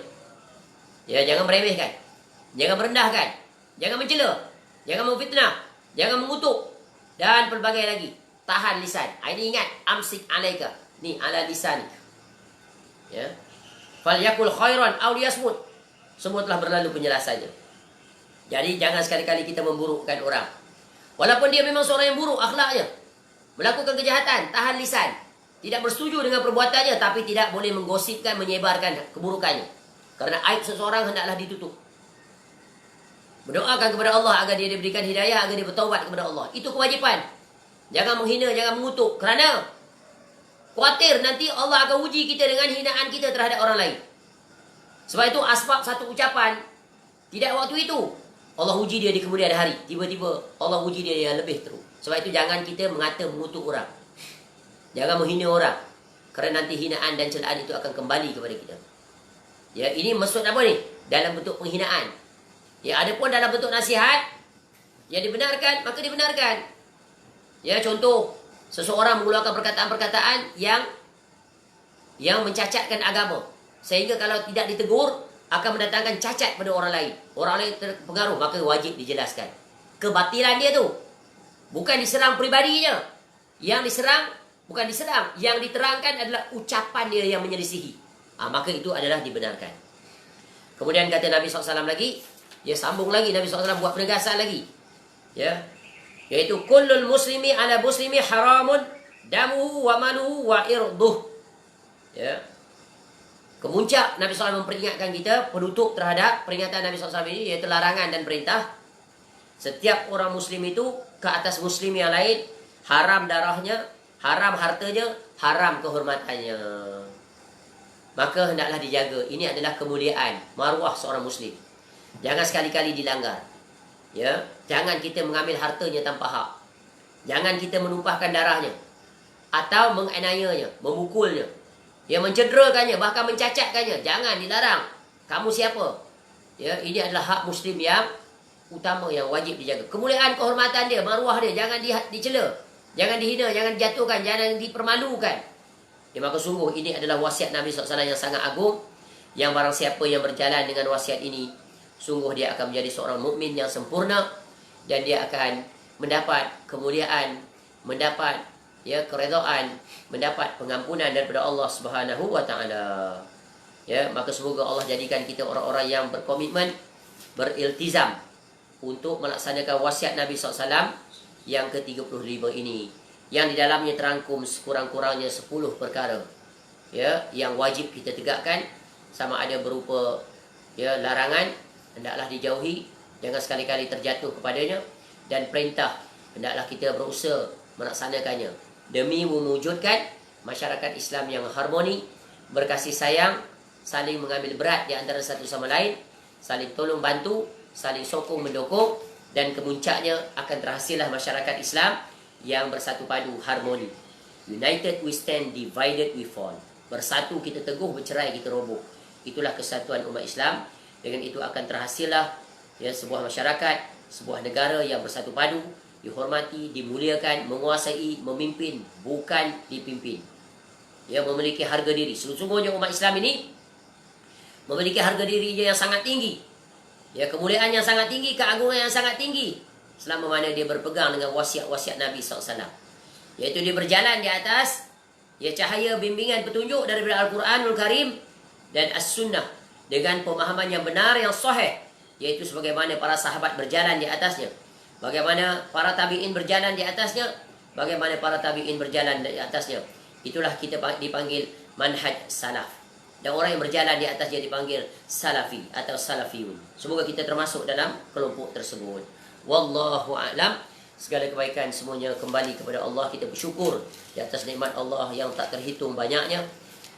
Ya, jangan meremehkan. Jangan merendahkan. Jangan mencela. Jangan memfitnah. Jangan mengutuk. Dan pelbagai lagi. Tahan lisan. Ini ingat. Amsik alaika. Ni ala lisan. Ya. Falyakul khairan aw liyasmut. Semua telah berlalu penjelasannya. Jadi jangan sekali-kali kita memburukkan orang. Walaupun dia memang seorang yang buruk akhlaknya, melakukan kejahatan, tahan lisan. Tidak bersetuju dengan perbuatannya, tapi tidak boleh menggosipkan, menyebarkan keburukannya. Karena aib seseorang hendaklah ditutup. Berdoakan kepada Allah agar dia diberikan hidayah, agar dia bertaubat kepada Allah. Itu kewajipan. Jangan menghina, jangan mengutuk. Kerana khawatir nanti Allah akan uji kita dengan hinaan kita terhadap orang lain. Sebab itu asbab satu ucapan, tidak waktu itu Allah uji dia di kemudian hari. Tiba-tiba Allah uji dia yang lebih teruk. Sebab itu jangan kita mengata mengutuk orang. Jangan menghina orang. Kerana nanti hinaan dan celaan itu akan kembali kepada kita. Ya, ini maksud apa ni? Dalam bentuk penghinaan. Ya, ada pun dalam bentuk nasihat yang dibenarkan, maka dibenarkan. Ya, contoh seseorang mengeluarkan perkataan-perkataan yang mencacatkan agama. Sehingga kalau tidak ditegur, akan mendatangkan cacat pada orang lain. Orang lain terpengaruh, maka wajib dijelaskan. Kebatilan dia tu. Bukan diserang peribadinya. Yang diserang, bukan diserang. Yang diterangkan adalah ucapan dia yang menyelisihi. Maka itu adalah dibenarkan. Kemudian kata Nabi SAW lagi, dia sambung lagi, Nabi SAW buat penegasan lagi. Ya. Yaitu kullul muslimi ala muslimi haramun damuhu wa maluhu wa irduh. Ya. Kemuncak Nabi SAW memperingatkan kita, penutup terhadap peringatan Nabi SAW ini, iaitu larangan dan perintah. Setiap orang muslim itu ke atas muslim yang lain, haram darahnya, haram hartanya, haram kehormatannya. Maka hendaklah dijaga. Ini adalah kemuliaan, maruah seorang muslim. Jangan sekali-kali dilanggar. Ya, jangan kita mengambil hartanya tanpa hak. Jangan kita menumpahkan darahnya atau menganiayanya, memukulnya, ya, mencederakannya, bahkan mencacatkannya. Jangan, dilarang. Kamu siapa? Ya, ini adalah hak muslim yang utama yang wajib dijaga. Kemuliaan, kehormatan dia, maruah dia, jangan dicela, jangan dihina, jangan dijatuhkan, jangan dipermalukan. Ya, maka sungguh ini adalah wasiat Nabi SAW yang sangat agung, yang barang siapa yang berjalan dengan wasiat ini, sungguh dia akan menjadi seorang mukmin yang sempurna, dan dia akan mendapat kemuliaan, mendapat keredaan, mendapat pengampunan daripada Allah Subhanahu wa taala. Ya, maka semoga Allah jadikan kita orang-orang yang berkomitmen, beriltizam untuk melaksanakan wasiat Nabi SAW yang ke-35 ini, yang di dalamnya terangkum sekurang-kurangnya 10 perkara, ya, yang wajib kita tegakkan, sama ada berupa larangan hendaklah dijauhi, Jangan sekali-kali terjatuh kepadanya. Dan perintah, hendaklah kita berusaha melaksanakannya demi mewujudkan masyarakat Islam yang harmoni, berkasih sayang, saling mengambil berat di antara satu sama lain, saling tolong bantu, saling sokong mendukung, dan kemuncaknya akan terhasillah masyarakat Islam yang bersatu padu, harmoni. United we stand, divided we fall. Bersatu kita teguh, bercerai kita roboh. Itulah kesatuan umat Islam. Dengan itu akan terhasillah ya sebuah masyarakat, sebuah negara yang bersatu padu, dihormati, dimuliakan, menguasai, memimpin, bukan dipimpin. Ya, memiliki harga diri. Sesungguhnya umat Islam ini memiliki harga dirinya yang sangat tinggi. Ya, kemuliaan yang sangat tinggi, keagungan yang sangat tinggi. Selama mana dia berpegang dengan wasiat-wasiat Nabi SAW. Iaitu dia berjalan di atas ya cahaya bimbingan petunjuk daripada Al-Quranul Karim dan As-Sunnah. Dengan pemahaman yang benar, yang sahih. Iaitu sebagaimana para sahabat berjalan di atasnya. Bagaimana para tabi'in berjalan di atasnya. Bagaimana para tabi'in berjalan di atasnya. Itulah kita dipanggil manhaj salaf. Dan orang yang berjalan di atasnya dipanggil salafi atau salafiyun. Semoga kita termasuk dalam kelompok tersebut. Wallahu a'lam. Segala kebaikan semuanya kembali kepada Allah. Kita bersyukur di atas nikmat Allah yang tak terhitung banyaknya.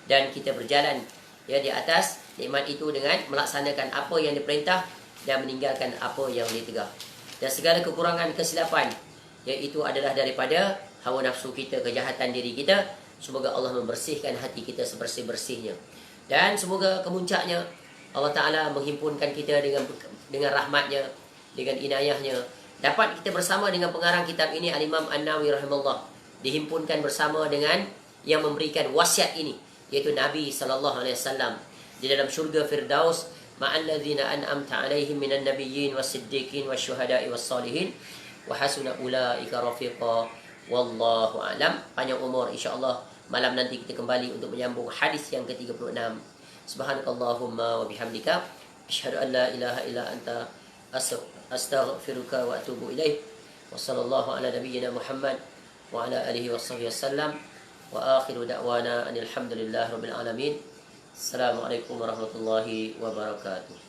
Dan kita berjalan ya di atas nikmat itu dengan melaksanakan apa yang diperintah dan meninggalkan apa yang ditegah. Dan segala kekurangan, kesilapan, iaitu adalah daripada hawa nafsu kita, kejahatan diri kita. Semoga Allah membersihkan hati kita sebersih-bersihnya. Dan semoga kemuncaknya Allah Ta'ala menghimpunkan kita dengan rahmatnya, dengan inayahnya. Dapat kita bersama dengan pengarang kitab ini, Al-Imam An-Nawawi rahimahullah. Dihimpunkan bersama dengan yang memberikan wasiat ini, yaitu Nabi SAW. Di dalam syurga Firdaus, ma'alladzina an'amta alaihim minan nabiyyin was-siddiqin wasyuhada'i was-salihin wa hasuna ulaika rafiqa. Wallahu a'lam. Panjang umur insya-Allah. Malam nanti kita kembali untuk menyambung hadis yang ke-36. Subhanakallahumma wa bihamdika asyhadu an la ilaha illa anta astaghfiruka wa atubu ilaik. Wa sallallahu ala nabiyyina Muhammad wa ala alihi washabbihi wasallam. Wa akhiru da'wana anil hamdulillahi rabbil alamin. Assalamualaikum warahmatullahi wabarakatuh.